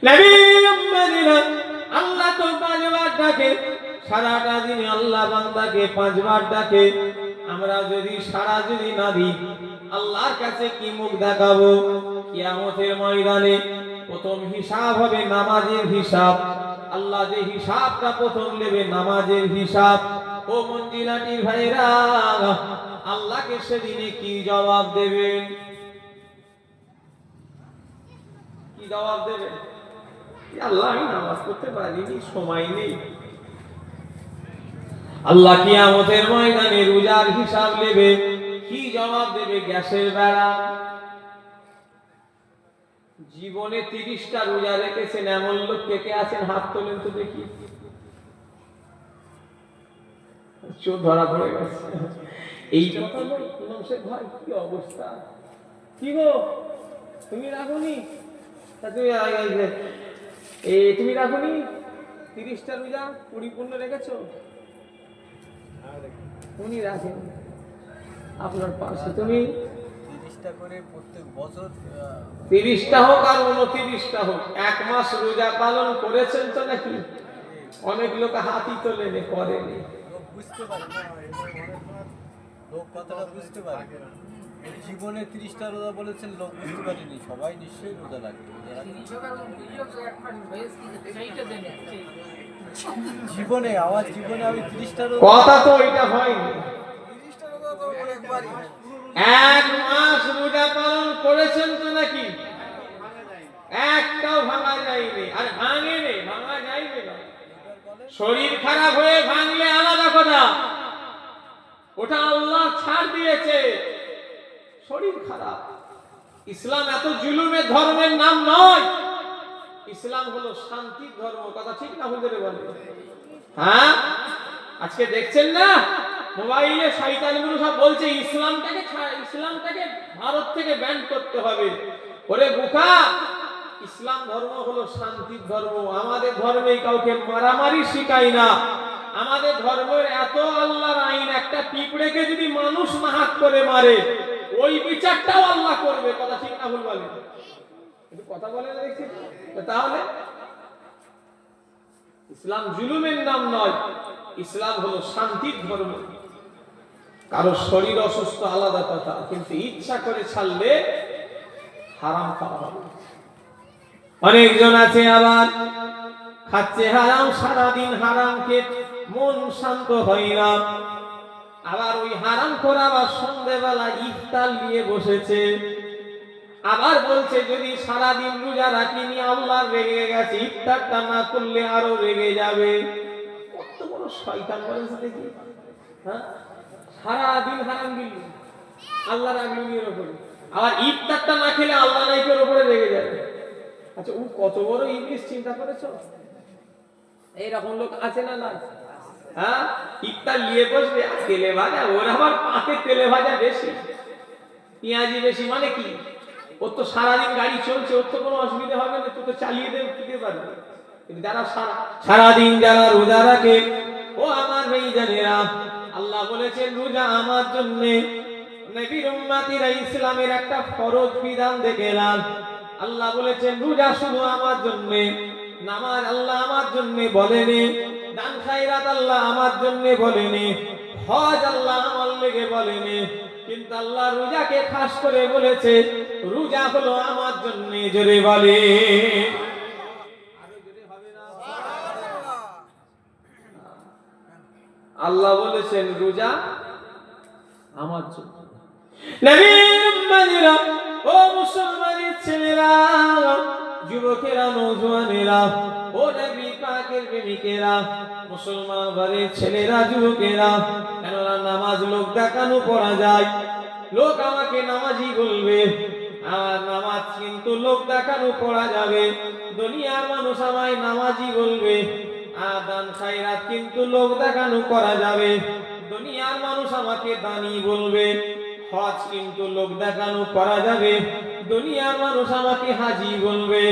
Speaker 1: নবী উম্মাদিনা, আল্লাহ তো 5 বার ডাকে সারাটা দিনে, আল্লাহ বান্দাকে 5 বার ডাকে। আমরা যদি সারা যদি না দিই, আল্লাহর কাছে কি মুখ দেখাবো? কিয়ামতের ময়দানে প্রথম হিসাব হবে নামাজের হিসাব। আল্লাহ যে হিসাবটা প্রথম নেবে, নামাজের হিসাব। ও মঞ্জিলাটির ভাইরা, আল্লাহকে সেদিনে কি জবাব দেবেন? কি জবাব দেবেন? আল্লাহ আমি নামাজ পড়তে পারিনি, সময় নেই। আল্লাহ কিয়ামতের ময়দানে রোজার হিসাব নেবে, কি জবাব দেবে? গ্যাসের বেড়া। জীবনে 30টা রোজা রেখেছেন এমন লোক কে কে আছেন? হাত তোলেন তো দেখি। চোখ ধরা পড়ে গেছে। এই কথা নয় মানুষের, ভাই কি অবস্থা? কি গো তুমি রাখুনি? তুমি রাখুনি 30টা রোজা পরিপূর্ণ রেখেছো? উনি রাখেন আপনার পাশে। তুমি
Speaker 3: 30টা করে প্রত্যেক বছর,
Speaker 1: 30টা হোক আর 29টা হোক, 1 মাস রোজা পালন করেছেন তো নাকি? অনেক লোক হাতই তোলেনি, করেনি।
Speaker 3: লোক বুঝতে পারে না, লোক কথাটা বুঝতে পারে। জীবনে 30টা রোজা বলেছেন, লোক বুঝতে পারেনি, সবাই নিশ্চয়ই রোজা রাখবে। জীবনে আমার জীবনে আমি 30টা রোজা,
Speaker 1: কথা তো এটা হয়নি।
Speaker 3: 30টা রোজা তো অনেকবারই।
Speaker 1: 1 মাস রোজা পালন করেছেন তো নাকি? একটাও ভাঙা যায়নি। আর ভাঙেনি, ভাঙা যায়নি না। শরীর খারাপ হয়ে ভাঙলে আলাদা কথা, ওটা আল্লাহ ছাড় দিয়েছে। শরীর খারাপ, ইসলাম এত জুলুমের ধর্মের নাম নয়। ইসলাম হলো শান্তির ধর্ম। কথা ঠিক না হুজুরে বলে? হ্যাঁ, আজকে দেখছেন না মোবাইলে শয়তানগুলো সব বলছে ইসলামটাকে ভারত থেকে ব্যান করতে হবে। ওরে বোকা, ইসলাম ধর্ম হলো শান্তির ধর্ম। আমাদের ধর্মে কাউকে মারামারি শিখায় না। আমাদের ধর্মের এত আল্লাহর আইন, একটা পিঁপড়েকে যদি মানুষ নাহাক করে মারে ওই বিচারটাও আল্লাহ করবে। কথা ঠিক না ভুল বলে? একটু কথা বলে না দেখছি। তাহলে ইসলাম জুলুমের নাম নয়, ইসলাম হলো শান্তির ধর্ম। কারো শরীর অসুস্থ আলাদা কথা, কিন্তু ইচ্ছা করে ছাড়লে হারাম খাওয়া হবে। অনেকজন আছে আবার খাচ্ছে হারাম, সারাদিন হারাম খেয়ে মন শান্ত হয় না। আবার ওই হারাম করে আবার সন্ধ্যেবেলা ইফতার নিয়ে বসেছে। আবার বলছে যদি সারাদিন রোজা রাখিনি আল্লাহ রেগে গেছে, ইফতারটা না করলে আরো রেগে যাবে। কত বড় শয়তান বলেছে দেখি। হ্যাঁ, সারাদিন হারাম গিলি, আল্লাহ রাগলি এর উপরে। আবার ইফতারটা না খেলে আল্লাহ নাইকের উপরে রেগে যাবে। আচ্ছা, ও কত বড় ইবলিস চিন্তা করেছো? এইরকম লোক আছে না না? হ্যাঁ, ইফতার নিয়ে বসবে, তেলে ভাজা, ওর আবার পাতে তেলে ভাজা বেশি, পেঁয়াজি বেশি। মানে কি, ওর তো সারাদিন গাড়ি চলছে, ওর তো কোনো অসুবিধা হবে না, তো তো চালিয়ে দিতে পারবে। কিন্তু যারা সারাদিন যারা রোজা রাখে, ও আমার ভাইজানেরা, আল্লাহ বলেছেন রোজা আমার জন্য। নবীর উম্মতিরা ইসলামের একটা ফরজ বিধান দেখেলাম। আল্লাহ বলেছেন রোজা শুধু আমার জন্য, নামাজ আল্লাহ আমার জন্য বলেনি, দান খায়রাত আল্লাহ আমার জন্য বলেনি, হজ আল্লাহ আমার লেগে বলেনি, কিন্তু আল্লাহ রোজাকে খাস করে বলেছে রোজা হলো আমার জন্য। জোরে বলে, আল্লাহ বলেছেন রোজা আমার জন্য। নবীর উম্মতিরা, ও মুসলমানের ছেলেরা, যুবকেরা, নওজোয়ানেরা, ও নবী পাকের প্রেমিকেরা, মুসলমান ঘরের ছেলেরা, যুবকেরা, কেননা নামাজ লোক দেখানো পড়া যায়। লোক আমাকে নামাজি বলবে, আর নামাজ কিন্তু লোক দেখানো পড়া যাবে। দুনিয়ার মানুষ আমায় নামাজি বলবে, আর দান খায়রাত কিন্তু লোক দেখানো করা যাবে। দুনিয়ার মানুষ আমাকে দানি বলবে, হজ কিন্তু লোক দেখানো করা যাবে। দুনিয়ার মানুষ আমাকে হাজি বলবে,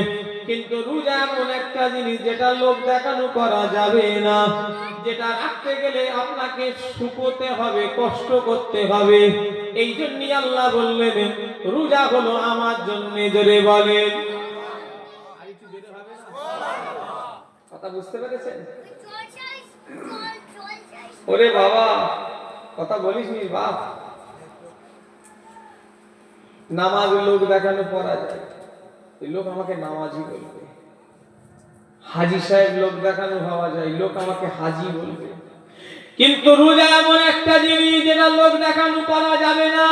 Speaker 1: কিন্তু রোজা এমন একটা জিনিস যেটা লোক দেখানো করা যাবে না, যেটা রাখতে গেলে আপনাকে শুকোতে হবে, কষ্ট করতে হবে। এই জন্যই আল্লাহ বললেন রোজা হলো আমার জন্য। জোরে বলেন, কথা বুঝতে পেরেছেন? ওরে বাবা, কথা বলিস নি বাপ। নামাজ লোক দেখানো পড়া যায়, লোক আমাকে নামাজি বলবে। হাজি সাহেব লোক দেখানো হওয়া যায়, লোক আমাকে হাজি বলবে। কিন্তু রোজা এমন একটা জিনিস যেটা লোক দেখানো করা যাবে না,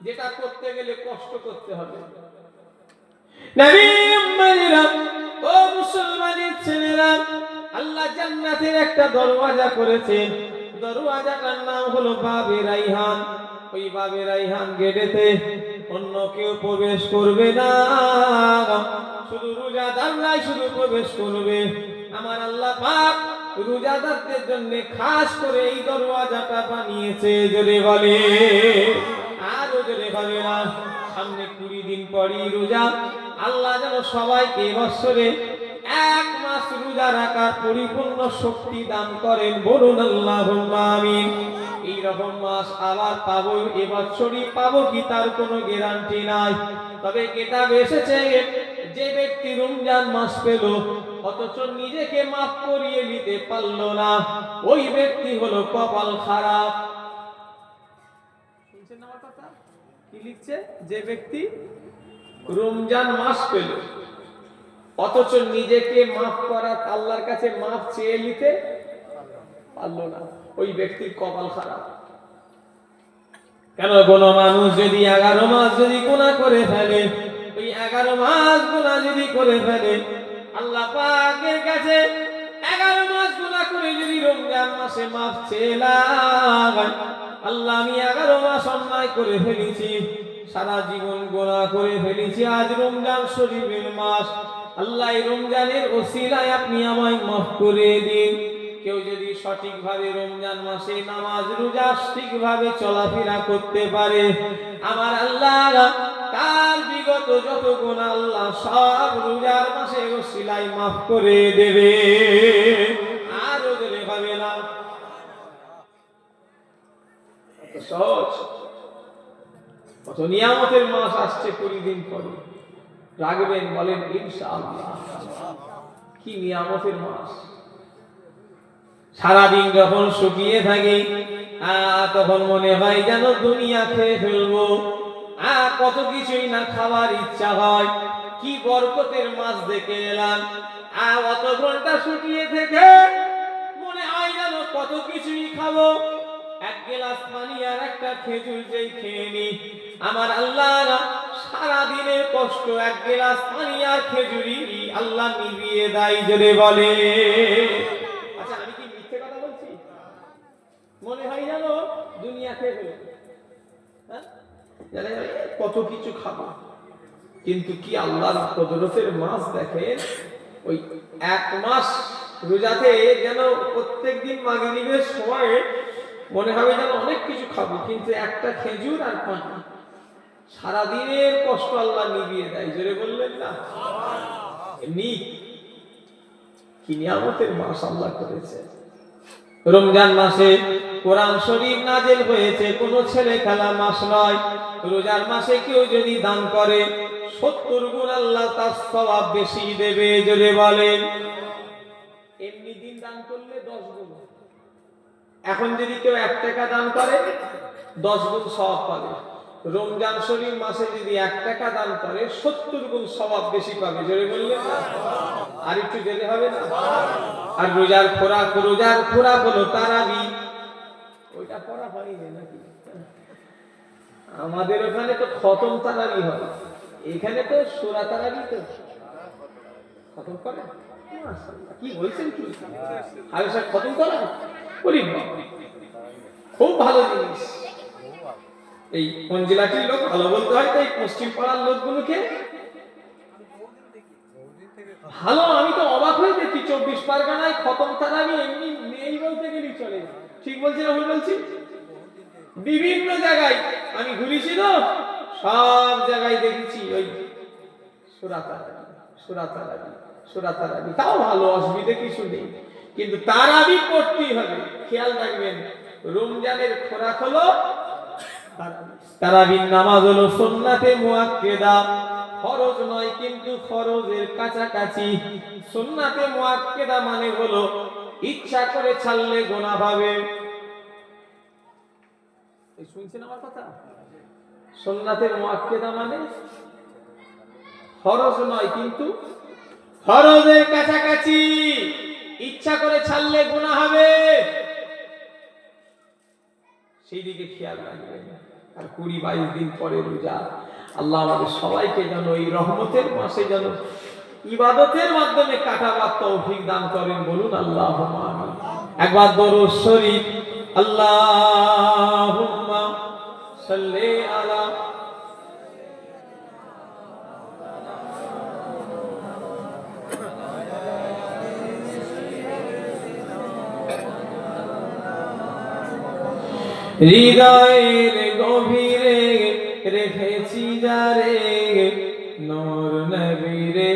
Speaker 1: যেটা করতে গেলে কষ্ট করতে হবে। নবীর উম্মতিরা, ও মুসলমানের ছেলেরা, আল্লাহ জান্নাতের একটা দরওয়াজা করেছেন। দরওয়াজাটার নাম হলো বাবে রাইহান। ওই বাবে রাইহান গেটেতে অন্য কেউ প্রবেশ করবে না, শুধু রোজাদাররাই শুধু প্রবেশ করবে। আমার আল্লাহ পাক রোজাদারদের জন্য খাস করে এই দরওয়াজাটা বানিয়েছে। জোরে বলে, আরো জোরে বলে না। সামনে 20 দিন পরই রোজা। আল্লাহ যেন সবাইকে বছরে 1 মাস রোজা রাখার পরিপূর্ণ শক্তি দান করেন। বলুন আল্লাহুম্মা আমিন। এই রকম মাস আবার পাবো, এবছরই পাবো কি তার কোনো গ্যারান্টি নাই। তবে কিতাবে এসেছে যে ব্যক্তি রমজান মাস পেল অথচ নিজেকে মাফ করিয়ে নিতে পারলো না, ওই ব্যক্তি হলো কপাল খারাপ। শুনছেন আমার কথা? কি লিখছে? যে ব্যক্তি রমজান মাস পেল অথচ নিজেকে মাফ করা আল্লাহর কাছে মাফ চেয়ে নিতে পারলো না, ওই ব্যক্তির কপাল খারাপ। কেন? কোন মানুষ যদি 11 মাস যদি গুনাহ করে ফেলে, ওই 11 মাস গুনাহ যদি করে ফেলে, আল্লাহ পাকের কাছে 11 মাস গুনাহ করে যদি রমজান মাসে মাফ চেয়ে লাগায়, আল্লাহ আমি 11 মাস অন্যায় করে ফেলেছি, সারা জীবন গুনাহ করে ফেলেছি, আজ রমজান শরীফের মাস, আল্লাহ এই রমজানের ওসিলায় আপনি আমায় মাফ করে দিন। কেউ যদি সঠিকভাবে রমজান মাসে নামাজ রোজা ঠিকভাবে চলাফেরা করতে পারে, আমার আল্লাহ তার বিগত যত গুনাহ আল্লাহ সব রোজার মাসে ওসিলায় মাফ করে দেবে। আর ওদের হবে না, সহজ। কত নিয়ামতের মাস আসছে 20 দিন পরে, রাখবেন বলেন ইনশাআল্লাহ। কি নিয়ামতের মাস! সারাদিন যখন শুকিয়ে থাকি তখন মনে হয় যেন দুনিয়া খেয়ে ফেলবো, কত কিছুই না খাবার ইচ্ছা হয়। কি বরকতের মাস দেখে এলাম, অত ঘন্টা শুকিয়ে থেকে মনে হয় যেন কত কিছুই খাবো। এক গ্লাস পানি আর একটা খেজুর যেই খেয়ে নি, আমার আল্লাহ সারা দিনের কষ্ট এক গ্লাস পানি আর খেজুরি আল্লাহ নিভিয়ে দেয়। জোরে বলে। আচ্ছা, আমি কি মিথ্যে কথা বলছি? মনে হয় যেন দুনিয়া খেয়ে ফেলবো, কত কিছু খাবো, কিন্তু কি আল্লাহর কুদরতের মাস দেখেন। ওই এক মাস রোজাতে যেন প্রত্যেকদিন মাগরিবের সময় মনে হবে যেন অনেক কিছু খাবো, কিন্তু একটা খেজুর আর পানি সারাদিনের কষ্ট আল্লাহ নিভিয়ে দেয়। জোরে বললেন না? এমনি কি নিয়ামতের মাস আল্লাহ করেছে। রমজান মাসে কোরআন শরীফ নাযিল হয়েছে, কোনো ছেলে খেলা মাস নয়। রোজার মাসে কেউ যদি দান করে 70 গুণ আল্লাহ তার সওয়াব বেশি দেবে। জোরে বলেন। এমনি দিন দান করলে 10 গুণ, এখন যদি কেউ 1 টাকা দান করে 10 গুণ সওয়াব পাবে। রমজান শরীফ মাসে যদি 1 টাকা দান করে 70 গুণ সওয়াব বেশি পাবে। জোরে বললেন না? আর একটু জেনে হবে না? আর রোজার খোরাক হলো তারাবি। ওইটা পড়া হয়নি নাকি? আমাদের ওখানে তো খতম তারাবি হয়, এখানে তো সূরা তারাবি তো খতম করে। মাশাআল্লাহ, কি বলছেন কি? হামেশা খতম করা? বলি খুব ভালো জিনিস। এই কোন জেলাটির লোক ভালো বলতে হয়, তাই পশ্চিম পাড়ার লোকগুলোকে ভালো। আমি তো অবাক হয়ে দেখি 24 পরগনায় খতম তারাবি এমনি নেই বলতে গেলে চলে। ঠিক বলছি না ভুল বলছি? বিভিন্ন জায়গায় আমি ঘুরেছি তো, সব জায়গায় দেখেছি ওই সূরা তারাবি। তাও ভালো, অসুবিধা কিছু নেই, কিন্তু তারাবি পড়তেই হবে। খেয়াল রাখবেন, রমজানের খোরাক হলো তারাবির নামাজ হলো সুন্নাতে মুআক্কাদা, ফরজ নয় কিন্তু ফরজের কাছাকাছি। সুন্নাতে মুআক্কাদা মানে হলো ইচ্ছা করে ছাড়লে গুনাহ হবে। এই শুনছেন আমার কথা? সুন্নাতে মুআক্কাদা মানে ফরজ নয় কিন্তু ফরজের কাছাকাছি, ইচ্ছা করে ছাড়লে গুনাহ হবে, সেই দিকে খেয়াল রাখবেন। আর 20-22 দিন পরে রোজা। আল্লাহ আমাদের সবাইকে যেন এই রহমতের মাসে যেন ইবাদতের মাধ্যমে কাটাবার তৌফিক দান করেন। বলুন আল্লাহুম্মা আমিন। একবার দরুদ শরীফ, আল্লাহুম্মা সাল্লি আলা হৃদয়ের গভীরে রেখেছি যারে, নূর নবীরে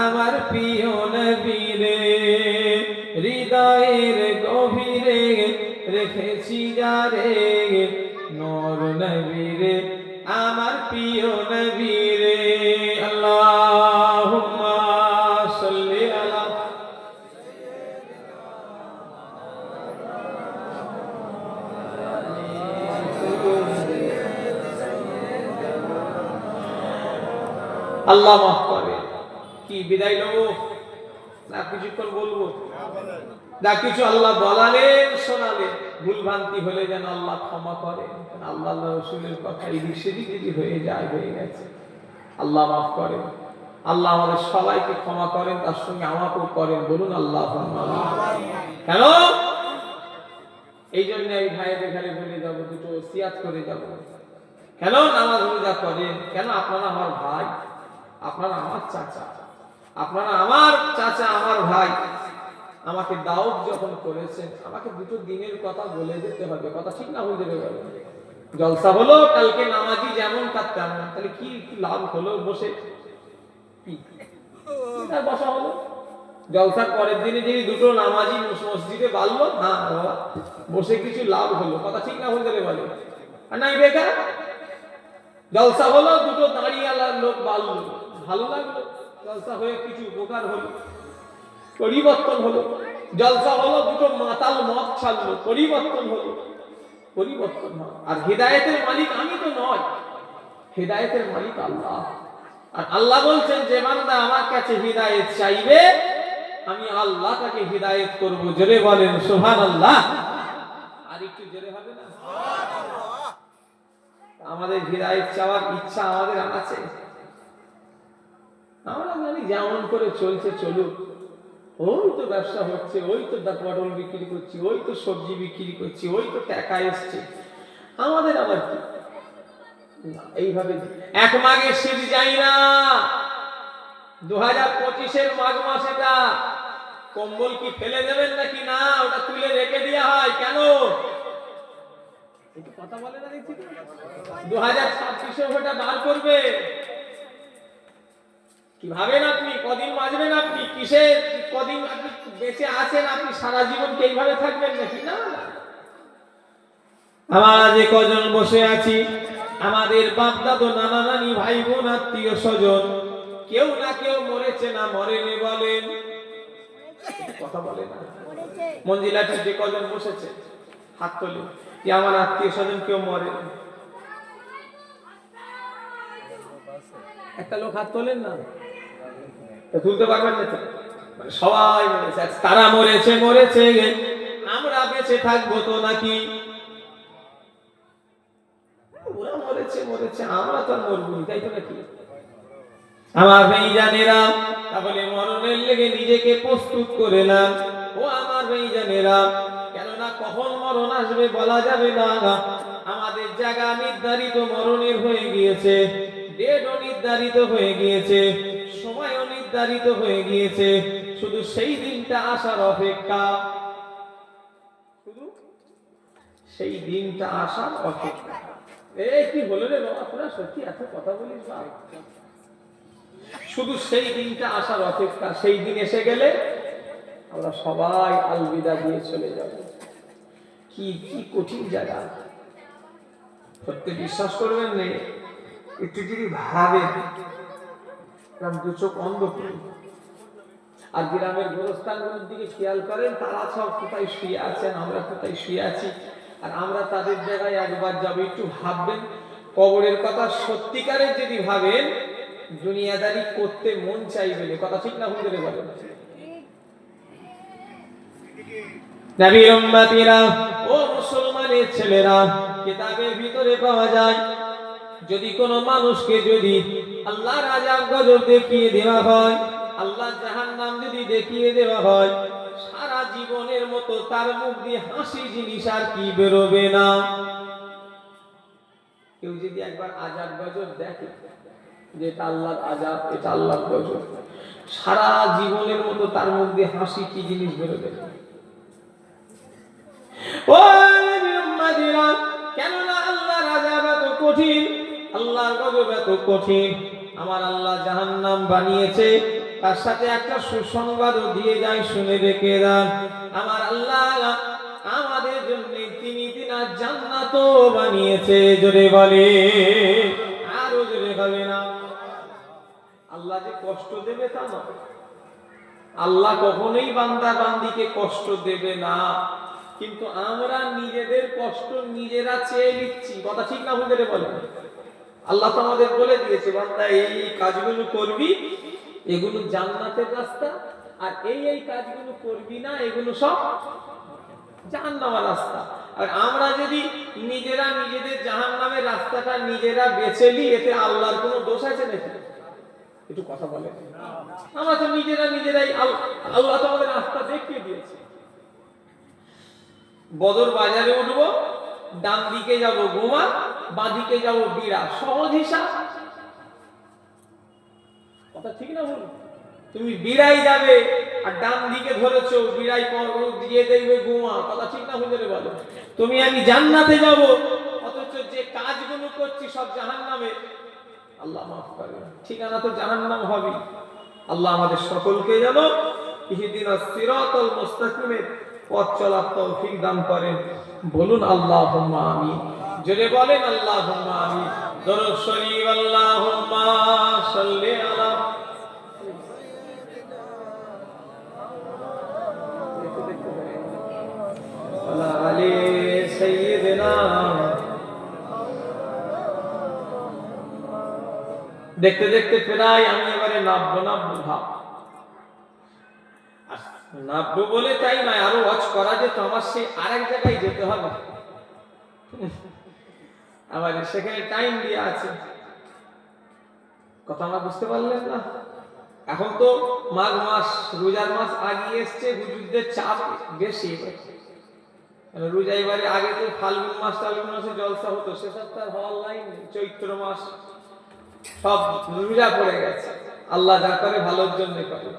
Speaker 1: আমার প্রিয় নবীরে। হৃদয়ের গভীরে রেখেছি যারে, নূর নবীরে আমার প্রিয় নবীরে। আল্লাহুম্মা সাল্লি আলা আল্লাহ মাফ করে। কি বিদায় নেবো না কিছুক্ষণ বলবো? যা কিছু আল্লাহ বলালেন শোনালেন, ভুল ভ্রান্তি হলে যেন আল্লাহ ক্ষমা করে। আল্লাহ রসুলের কথা এদিক সেদিক যদি হয়ে যায়, হয়ে গেছে, আল্লাহ মাফ করেন। আল্লাহ আমাদের সবাইকে ক্ষমা করেন, তার সঙ্গে আমাকেও করেন। বলুন আল্লাহ। কেন? এই জন্য এই ভাইয়ের এখানে বলে যাবো, দুটো ওসিয়াত করে যাব। কেন? নামাজ রোজা করেন কেন? আপনারা আমার ভাই, আপনারা আমার চাচা, আপনারা আমার চাচা, আমার ভাই। আমাকে দাওয়াত যখন করেছেন, আমাকে দুটো দিনের কথা বলে যেতে হবে। কথা ঠিক না বলতে পারবে? জলসা হলো, কালকে নামাজি যেমন তার তেমন, তাহলে কি লাভ হলো? বসে কি বসা হলো? জলসার পরের দিনে যদি দুটো নামাজি মসজিদে বাড়লো, হ্যাঁ বাবা বসে কিছু লাভ হলো। কথা ঠিক না বলতে পারবে? আর নাই বেকার। জলসা হলো, দুটো দাঁড়িয়ালা লোক বাড়লো, ভালো লাগলো। জলসা হয়ে কিছু উপকার হলো, পরিবর্তন হলো। জলসা হলো, দুটো মাতাল মদ ছাড়লো, পরিবর্তন হলো। পরিবর্তন হয়। আর হিদায়েতের মালিক আমি তো নয়, হিদায়েতের মালিক আল্লাহ। আর আল্লাহ বলছেন যে বান্দা আমার কাছে হিদায়েত চাইবে, আমি আল্লাহ তাকে হিদায়েত করব। জোরে বলেন সুবহানাল্লাহ। আর একটু জোরে হবে না? আমাদের হিদায়েত চাওয়ার ইচ্ছা আমাদের আছে। আমরা জানি যেমন করে চলছে চলুক, ওই তো ব্যবসা হচ্ছে, ওই তো পটল বিক্রি করছি, ওই তো সবজি বিক্রি করছি, ওই তো টাকা এসছে, আমাদের আবার কি? এইভাবে এক মাঘে শীত যাই না, 2025-এর মাঘ মাস। এটা কম্বল কি ফেলে দেবেন নাকি? না, ওটা তুলে রেখে দেওয়া হয়। কেন? কথা বলে না দেখছি। 2026-এ ওটা বার করবে। কি ভাবেন আপনি? কদিন বাঁচবেন আপনি? কিসে কদিন আপনি বেঁচে আছেন? আপনি সারা জীবন কি এইভাবে থাকবেন নাকি? না। আমরা যে কজন বসে আছি, আমাদের বাপ দাদু, নানা নানি, ভাই বোন, আত্মীয় স্বজন, কেউ না কেউ মরেছে না মরেনি? বলেন। কথা বলে না। মঞ্জিলাতে যে কজন বসেছে হাত তোলে, যে আমার আত্মীয় স্বজন কেউ মরে? একটা লোক হাত তোলেন না, তুলতে পারবেন না? সবাই মরেছে। তারা মরেছে, মরেছে, আমরা বেঁচে থাকবো তো নাকি? ওরা মরেছে, মরেছে, আমরা তো মরবো, তাই তো নাকি? আমার ভাইজানেরা, তাহলে মরণের লেগে নিজেকে প্রস্তুত করে না। ও আমার ভাইজানেরা, কেননা কখন মরণ আসবে বলা যাবে না। আমাদের জায়গা নির্ধারিত মরণের হয়ে গিয়েছে, ডেটও নির্ধারিত হয়ে গিয়েছে, সময়ও নির্ধারিত হয়ে গিয়েছে। শুধু সেই দিনটা আসার অপেক্ষা, শুধু সেই দিনটা আসার অপেক্ষা। এই কি বলে রে বাবা, তোরা সত্যি এত কথা বলিস বাবা? শুধু সেই দিনটা আসার অপেক্ষা। সেই দিন এসে গেলে আমরা সবাই আলবিদা দিয়ে চলে যাব। কি কি কঠিন জায়গা, সত্যি বিশ্বাস করবেন না। একটু যদি ভাবেন, দু চোখ অন্ধ করি, আর গ্রামের গোরস্থানগুলোর দিকে খেয়াল করেন, তারা সব কোথায় শুয়ে আছেন, আমরা কোথায় শুয়ে আছি, আর আমরা তাদের জায়গায় একবার যাবো। একটু ভাববেন কবরের কথা। সত্যিকারের যদি ভাবেন, দুনিয়াদারি করতে মন চাইবে না। কথা ঠিক না ভুল করে বলেন? নবীর উম্মতিরা, ও মুসলমানের ছেলেরা, কিতাবের ভিতরে পাওয়া যায়, যদি কোনো মানুষকে যদি আল্লাহর আযাব গজব দেখিয়ে দেওয়া হয়, আল্লাহর জাহান্নাম যদি দেখিয়ে দেওয়া হয়, সারা জীবনের মতো তার মুখ দিয়ে হাসি জিনিস আর কি বেরোবে না। কেউ যদি একবার আযাব গজব দেখে, যে এটা আল্লাহর আযাব, এটা আল্লাহর গজব, সারা জীবনের মতো তার মুখ দিয়ে হাসি কি জিনিস বেরোবে না। ও নবীর উম্মতিরা, কেননা আল্লাহর আযাব এত কঠিন, আল্লাহর গজব এত কঠিন। আমার আল্লাহ জাহান্নাম বানিয়েছে, তার সাথে একটা সুসংবাদও দিয়ে যায়, শুনে রেখে দেন। আমার আল্লাহ আমাদের জন্য তিনার জান্নাতও বানিয়েছে। জোরে বলে, আরো জোরে হবে না? আল্লাহ যে কষ্ট দেবে তা না। আল্লাহ কখনোই বান্দা বান্দিকে কষ্ট দেবে না, কিন্তু আমরা নিজেদের কষ্ট নিজেরা চেয়ে নিচ্ছি। কথা ঠিক না ভুল করে বলেন? আল্লাহ তো আমাদের বলে দিয়েছে, বান্দা এই কাজগুলো করবি, এগুলো জান্নাতের রাস্তা, আর এই কাজগুলো করবি না, এগুলো সব জাহান্নামের রাস্তা। আর আমরা যদি নিজেরা নিজেদের জাহান্নামের রাস্তাটা নিজেরা বেছে নিই, এতে আল্লাহর কোনো দোষ আছে নাকি? একটু কথা বলে। আমরা তো নিজেরাই আল্লাহ তো আমাদের রাস্তা দেখিয়ে দিয়েছে। বদর বাজারে উঠবো, ডান দিকে যাব গোমা, বাঁ দিকে যাব বিড়া, সহজ হিসাব। কথা ঠিক না বলুন? তুমি বিড়াই যাবে আর ডান দিকে ধরেছো, বিড়াই দিয়ে দেখবে গোমা, কথা ঠিক না হুজুরে বলো? তুমি আমি জান্নাতে যাব, অথচ যে কাজগুলো করছি সব জাহান্নামে। আল্লাহ মাফ করে, ঠিকানা তো জাহান্নাম হবে। আল্লাহ আমাদের সকলকে যেন ইহদিনাস সিরাতাল মুস্তাকিমের পথ চলার তৌফিক দান করেন। বলুন আল্লাহুম্মা আমিন। জোরে বলেন আল্লাহুম্মা আমিন। দরুদ শরীফ আল্লাহুম্মা সাল্লি আলা আলি সাইয়্যিদিনা। দেখতে দেখতে প্রায় আমি এবারে নাববো ভাব। নাববো বলে তাই নয়, আরো ওয়াচ করা যেত, আমার সেই আরেক জায়গায় যেতে হবে। আবার সেখানে টাইম দিয়ে আছে। কথা আমরা বুঝতে পারলেন না? এখন তো মাঘ মাস, রোজার মাস আগিয়ে এসছে, হুজুরদের চাপ বেশি। রোজা এবারে আগে তো ফাল্গুন মাসে জলসা হতো, সেসব তার হওয়ার লাইন নেই। চৈত্র মাস সব রোজা পড়ে গেছে। আল্লাহ যা করে ভালোর জন্য করে।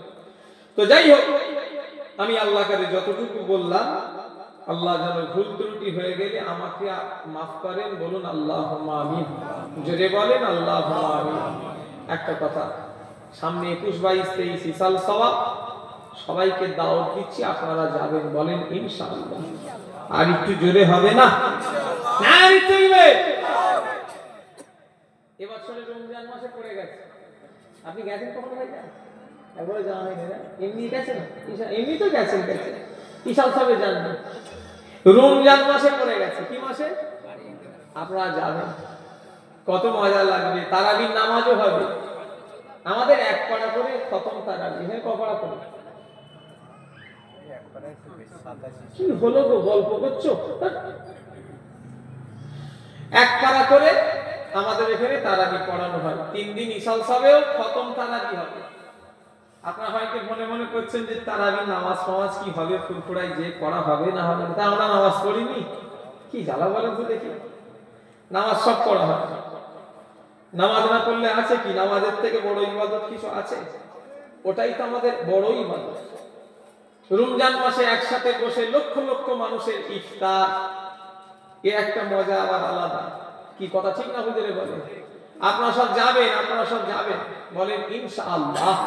Speaker 1: তো যাই হোক, আমি আল্লাহ কাছে যতটুকু বললাম, আল্লাহ যেন ভুল ত্রুটি হয়ে গেলে আমাকে মাফ করেন। বলুন আল্লাহুম্মা আমিন। জোরে বলেন আল্লাহুম্মা আমিন। একটা কথা, সামনে 21, 22, 23 ইসাল সওয়াব, সবাইকে দাওয়াত দিচ্ছি, আপনারা যাবেন। বলেন ইনশাআল্লাহ। আর একটু জোরে হবে না? না চলবে। এবছরে রমজান মাসে পড়ে গেছে। আপনি গেছেন কখন ভাই? একবারে যাওয়া হয়নি না? এমনি গেছেন? এমনি তো গেছেন। ইসাল সবে জানবেন। রমজান মাসে পড়ে গেছে। কি মাসে? আপনারা যাবেন, কত মজা লাগবে। তারাবির নামাজও হবে। আমাদের এক পাড়া করে খতম তারাবি। হ্যাঁ, কপাড়া করে? কি হলো গো, গল্প করছো? এক পাড়া করে আমাদের এখানে তারাবি পড়ানো হয়। 3 দিন ইসাল সবেও খতম তারাবি হবে। আপনারা হয়তো মনে মনে করছেন যে তারাবি নামাজ কি হবে, ফুরফুরাই যে পড়া হবে না হবে, তা আমরা নামাজ পড়িনি? কি জ্বালা বলেন তো দেখি। নামাজ সব পড়া হয়। নামাজ না পড়লে আছে কি? নামাজের থেকে বড় ইবাদত কিছু আছে? ওটাই তো আমাদের বড় ইবাদত। রমজান মাসে একসাথে বসে লক্ষ লক্ষ মানুষের ইফতার, এ একটা মজা আবার আলাদা। কি কথা ঠিক না হুজুরে বলেন? আপনারা সব যাবেন, বলেন ইনশাআল্লাহ।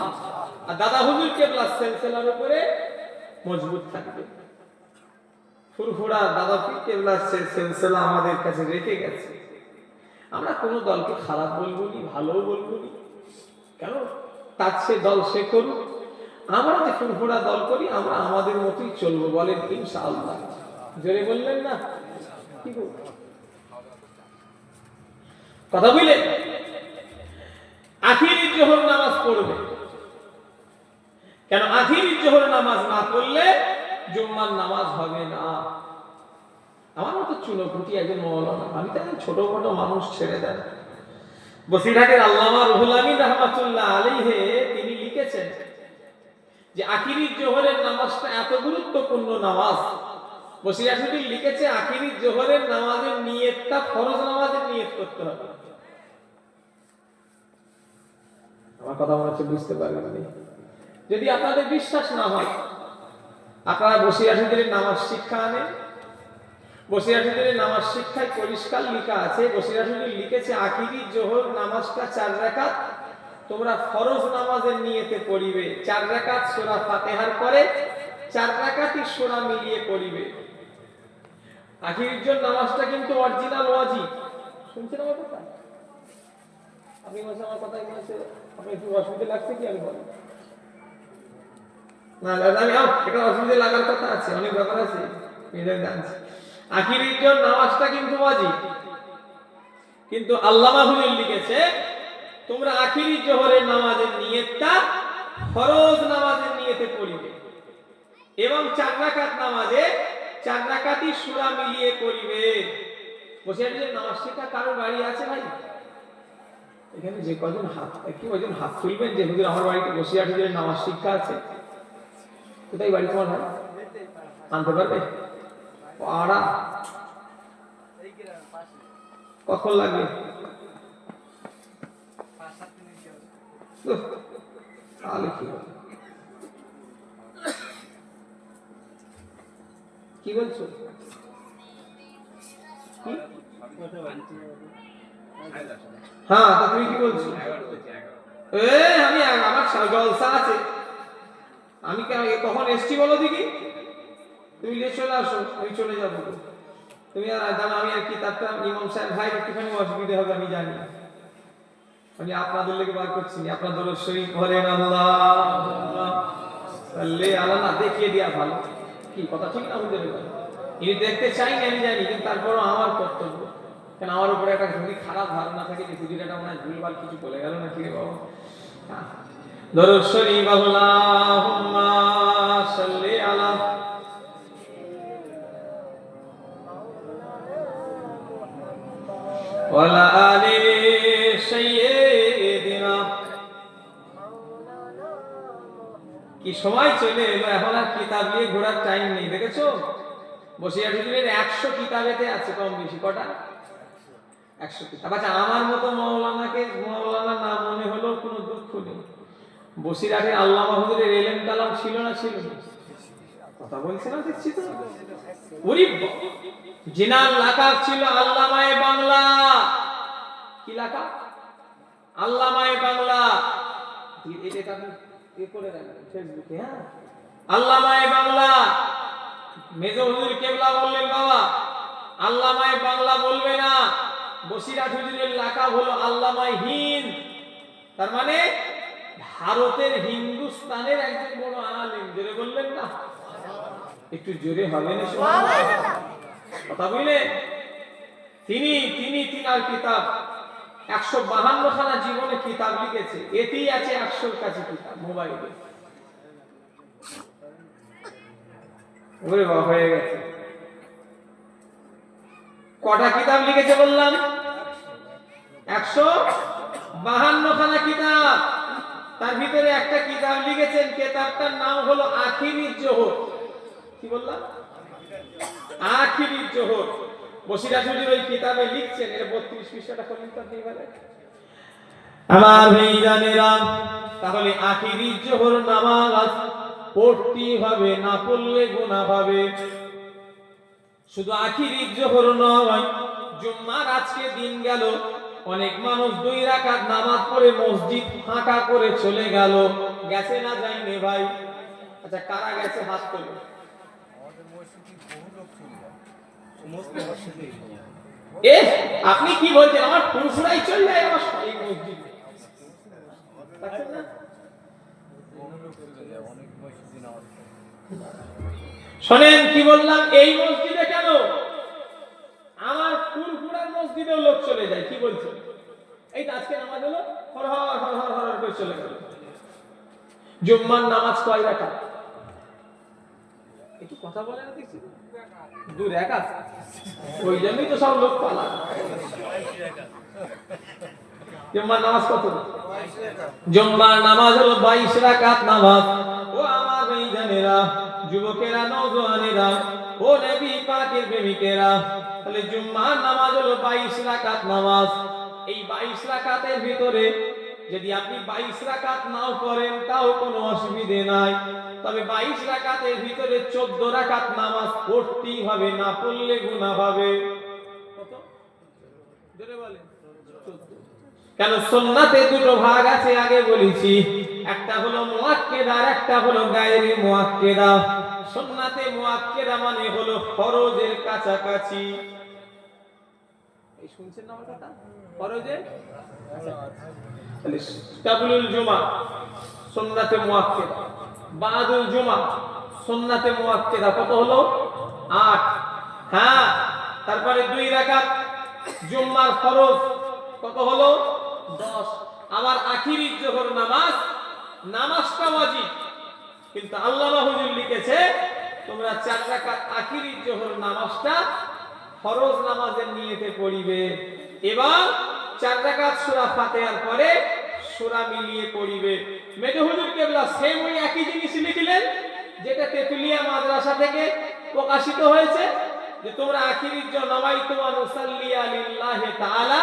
Speaker 1: আর দাদা হুজুর কেবলা সিলসিলার উপরে মজবুত থাকবে। ফুরফুরা দাদা পীর কেবলা সিলসিলা আমাদের কাছে রেখে গেছে। আমরা কোনো দলকে খারাপ বলবো নি, ভালোও বলবো নি। কেন? তার সে দল সে করুক। আমরা যে ফুরফুরা দল করি, আমরা আমাদের মতোই চলবো। বলেন ইনশাআল্লাহ। জোরে বললেন না? কি কথা বুঝলেন? আখিরি জোহর নামাজ পড়বে। কেন? আখিরি জোহর নামাজ না পড়লে জুম্মার নামাজ হবে না। আমার মতো চুনোপুটি একজন মওলানা, আমি তাই ছোট মোটো মানুষ ছেড়ে দেন। বসিরহাটের আল্লামা রুহুল আমিন রাহমাতুল্লাহ আলাইহি তিনি লিখেছেন যে আখিরি জোহরের নামাজটা এত গুরুত্বপূর্ণ নামাজ। বসিরহাট শরীফ লিখেছে আখিরি জোহরের নামাজের নিয়তটা ফরজ নামাজের নিয়ত করতে হবে। আমার কথা মনে হচ্ছে বুঝতে পারবেন। যদি আপনাদের বিশ্বাস না হয়, আপনারা বসিরহাট শরীফের নামাজ শিক্ষা আনেন। বসিরহাট শরীফের নামাজ শিক্ষায় পরিষ্কার লেখা আছে, বসিরহাট শরীফ লিখেছে আখিরি জোহর নামাজটা 4 রাকাত তোমরা ফরজ নামাজের নিয়তে পড়িবে। 4 রাকাত সূরা ফাতিহার পরে 4 রাকাতই সূরা মিলিয়ে পড়িবে। আখিরি জোহর নামাজটা কিন্তু অরিজিনাল ওয়াজিব। শুনছেন আমার কথা? আপনি বলছেন আমার কথা বলছে, আপনি একটু অসুবিধা লাগছে কি? আমি বলি না, আমি এটা অসুবিধা লাগার কথা আছে, অনেক ব্যাপার আছে, এটা জানছি। আখিরি জোহর নামাজটা কিন্তু ওয়াজিব। কিন্তু আল্লামা হুজুর লিখেছে তোমরা আখিরি জোহরের নামাজের নিয়তটা ফরজ নামাজের নিয়তে পড়িবে এবং 4 রাকাত নামাজে 4 রাকাতই সূরা মিলিয়ে করিবে। বসিরহাটের নামাজ শেখা কারো বাড়ি আছে ভাই? এখানে যে কজন হাত তুলবেন যে হুজুর আমার বাড়িতে বসিরহাট হুজুরের নামাজ শিক্ষা আছে। কোথায় বাড়ি তোমার ভাই? আনতে পারবে? পাড়া কখন লাগবে? তাহলে কি হবে? কি বলছো? হ্যাঁ, তা তুমি কি বলছো? আমি আমার জলসা আছে, আমি কখন এসছি বলো দেখি? তুমি চলে আসো, আমি চলে যাবো। তুমি আর জানো আমি আর কিতাবটা ইমাম সাহেব ভাই একটুখানি অসুবিধা হবে আমি জানি, আমি আপনাদের লেগে বার করছি। আপনাদের শরীফ বলেন আল্লাহুম্মা সাল্লি আলা, না দেখিয়ে দেয়া ভালো। কি কথা ঠিক না? বুঝতে পারবেন ইনি দেখতে চাই না আমি জানি, কিন্তু তারপরও আমার কর্তব্য, কারণ আমার উপরে একটা যদি খারাপ ধারণা থাকে যে হুজুরটা মনে হয় ভুলভাল কিছু বলে গেল না, কি রে বাবা। দরুদ শরীফ আল্লাহুম্মা সাল্লি আলা ওয়ালা আলি সাইয়্যিদিনা। কি সময় চলে এলো, এখন আর কিতাব নিয়ে ঘোরার টাইম নেই। দেখেছো বসিরহাট হুজুরের 100 কিতাবেতে আছে কম বেশি কটা? 100 কিতাব। আচ্ছা আমার মতো মৌলানা না মনে হলো কোনো দুঃখ নেই। বসিরহাটের আল্লামা হুজুরের এলেম কালাম ছিল না? ছিল না? কথা বলছে না দেখছি তো। ওরে জিনার লাকাব ছিল আল্লামায়ে বাংলা। কি লাকাব? আল্লামায়ে বাংলা। এটা আপনি করে রাখবেন ফেসবুকে। হ্যাঁ, আল্লামায়ে বাংলা। মেজো হুজুর কেবলা বললেন বাবা আল্লামায়ে বাংলা বলবে না, বসিরহাট হুজুরের লাকাব হলো আল্লামায়ে হিন্দ। তার মানে ভারতের হিন্দুস্তানের একজন বড় আলেম। জোরে বললেন না? একটু জোরে হবে না? কথা বুঝলে? তিনার কিতাব 152 খানা জীবনে কিতাব লিখেছে, এতেই আছে 100 কাছে কিতাব মোবাইলে। ওরে বাবা হয়ে গেছে। কটা কিতাব লিখেছে বললাম? 152 খানা কিতাব। তার ভিতরে একটা কিতাব লিখেছেন, কিতাবটার নাম হলো আখিরি জোহর। কি বললাম? আখিরি জোহর। বসিরহাট হুজুর ওই কিতাবে লিখছেন, এর 32 পৃষ্ঠাটা খোলেন তো আপনি এবারে। আমার ভাইজানেরা, তাহলে আখিরি জোহর নামাজ পড়তেই হবে, না পড়লে গুনাহ হবে। শুধু আখিরি জোহর নয়, জুম্মার আজকে দিন গেল, অনেক মানুষ 2 রাকাত নামাজ পড়ে মসজিদ ফাঁকা করে চলে গেল। গেছে না যায়নি ভাই? আচ্ছা কারা গেছে হাত তোলো।
Speaker 3: আমাদের মসজিদে বহু লোক চলে যায়, সমস্ত মসজিদে।
Speaker 1: আপনি কি বলছেন? আমার পুরুষরাই চলে যায় আমার এই মসজিদে?
Speaker 3: অনেক মসজিদে নামাজ পড়ে।
Speaker 1: শোনেন কি বললাম, এই মসজিদে কেন, আমার ফুরফুরার মসজিদেও লোক চলে যায়। কি বলছেন? এই আজকে নামাজ হলো, হর হর হর হর হর করে চলে গেল। জুম্মার নামাজ কয় রাকাত? একটু কথা বলে না দেখছি। 2 রাকাত। ওই জন্যই তো সব লোক পালা। জুম্মার নামাজ কত? জুম্মার নামাজ হলো 22 রাকাত নামাজ। ও আমার ভাইজানেরা, যুবকেরা, নওজোয়ানেরা, ও নবী পাকের প্রেমিকেরা, তাহলে জুম্মার নামাজ হলো 22 রাকাত নামাজ। এই 22 রাকাতের ভিতরে যদি আপনি 22 রাকাত নাও পড়েন তাও কোনো অসুবিধে নাই, তবে 22 রাকাতের ভিতরে 14 রাকাত নামাজ পড়তেই হবে, না পড়লে গুনাহ হবে। কত? জোরে বলেন। 14। কেন? সুন্নাতে দুটো ভাগ আছে, আগে বলেছি, একটা হলো মুআক্কেদা আর একটা হলো গায়রে মুআক্কেদা। সুন্নাতে মুআক্কেদা মানে হলো ফরজের কাছাকাছি। এই শুনছেন না আমার কথা? ফরজের তাহলে কাবুলুল জুমা সুন্নাতে মুআক্কেদা, বাদুল জুমা সুন্নাতে মুআক্কেদা। কত হলো? 8। হ্যাঁ, তারপরে 2 রাকাত জুম্মার ফরজ কত হলো 10। আবার আখিরি জোহর নামাজটা ওয়াজিব, কিন্তু আল্লামা হুজুর লিখেছে তোমরা 4 রাকাত আখিরি জোহর নামাজটা ফরজ নামাজের নিয়তে পড়িবে এবং 4 রাকাত সূরা ফাতিহার পরে সূরা মিলিয়ে পড়িবে। মেজো হুজুর কেবলা সেম ওই একই জিনিস লিখলেন যেটা তেতুলিয়া মাদ্রাসা থেকে প্রকাশিত হয়েছে, যে তোমরা আখিরি নামাইতু ওয়া নুসাল্লিয়া লিল্লাহি তাআলা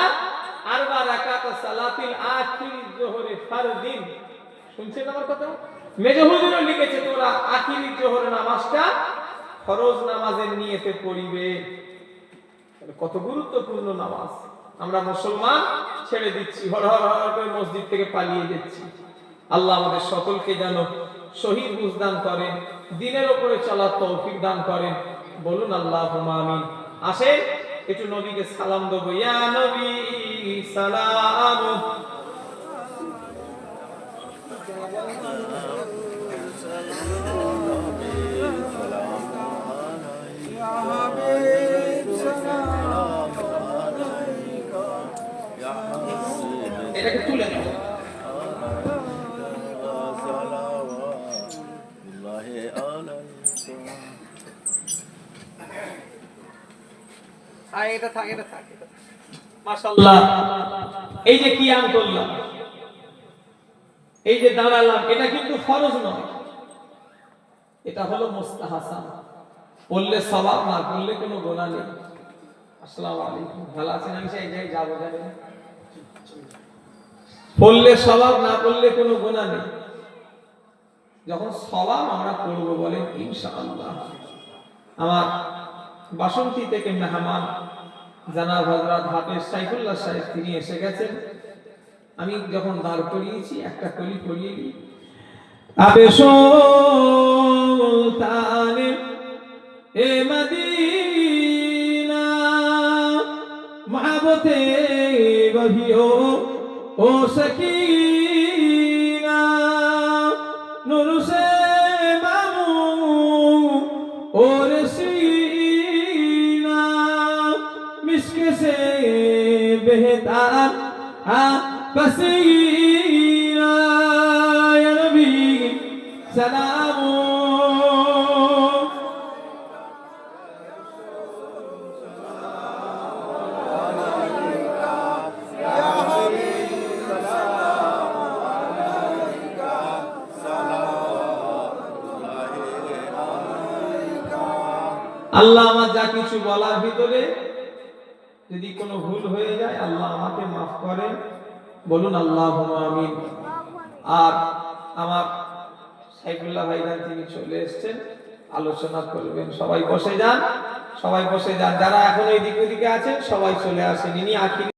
Speaker 1: আরবা রাকাত সালাতিল আখিরি জোহরে ফারদিন। শুনছেন আমার কথা? মেজো হুজুরও লিখেছে তোমরা আখিরি জোহর নামাজটা ফরজ নামাজের নিয়তে পড়িবে। কত গুরুত্বপূর্ণ নামাজ। আমরা মুসলমান ছেড়ে দিচ্ছি, হর হর হর করে মসজিদ থেকে পালিয়ে যাচ্ছি। আল্লাহ আমাদের সকলকে যেন শহীদ বুঝদান করেন, দ্বীনের উপরে চলার তৌফিক দান করেন। বলুন আল্লাহুম্মা আমিন। আসেন একটু নবীকে সালাম দেব। ইয়া নবী সালাম। এটাকে তুলে নাও। এটা থাক, এটা থাক। মাশাআল্লাহ, এই যে কিয়াম করলাম, এই যে দাঁড়ালাম, এটা কিন্তু ফরজ নয়, এটা হলো মুস্তাহাসান। পড়লে সওয়াব, না পড়লে কোনো গুনাহ নেই। আসসালামু আলাইকুম, ভালো আছেন? আমি সেই জায়গায় যাবো, জানেন, পড়লে সওয়াব, না পড়লে কোনো গুনাহ নেই। যখন সওয়াব আমরা পড়ব বলেন ইনশাআল্লাহ। আমার বাসন্তী থেকে মেহমান জানাব হযরত হাফেজ সাইফুল্লাহ সাহেব তিনি এসে গেছেন। আমি যখন দাঁড় করিয়েছি একটা কলি পড়িয়ে দিই। আবে সুলতানে এ মদিনা মহব্বতে বহিও ও সকিনা নূর সে মামু और सीना मिस्क से बेहतर पसीना या नबी सलाम। আল্লাহ আমার যা কিছু বলার ভিতরে যদি কোনো ভুল হয়ে যায় আল্লাহ আমাকে মাফ করেন। বলুন আল্লাহুম্মা আমিন। আর আমার সাইফুল্লাহ ভাইজান তিনি চলে এসেছেন, আলোচনা করবেন। সবাই বসে যান, সবাই বসে যান। যারা এখন এই দিকে আছেন সবাই চলে আসেন। ইনি আখির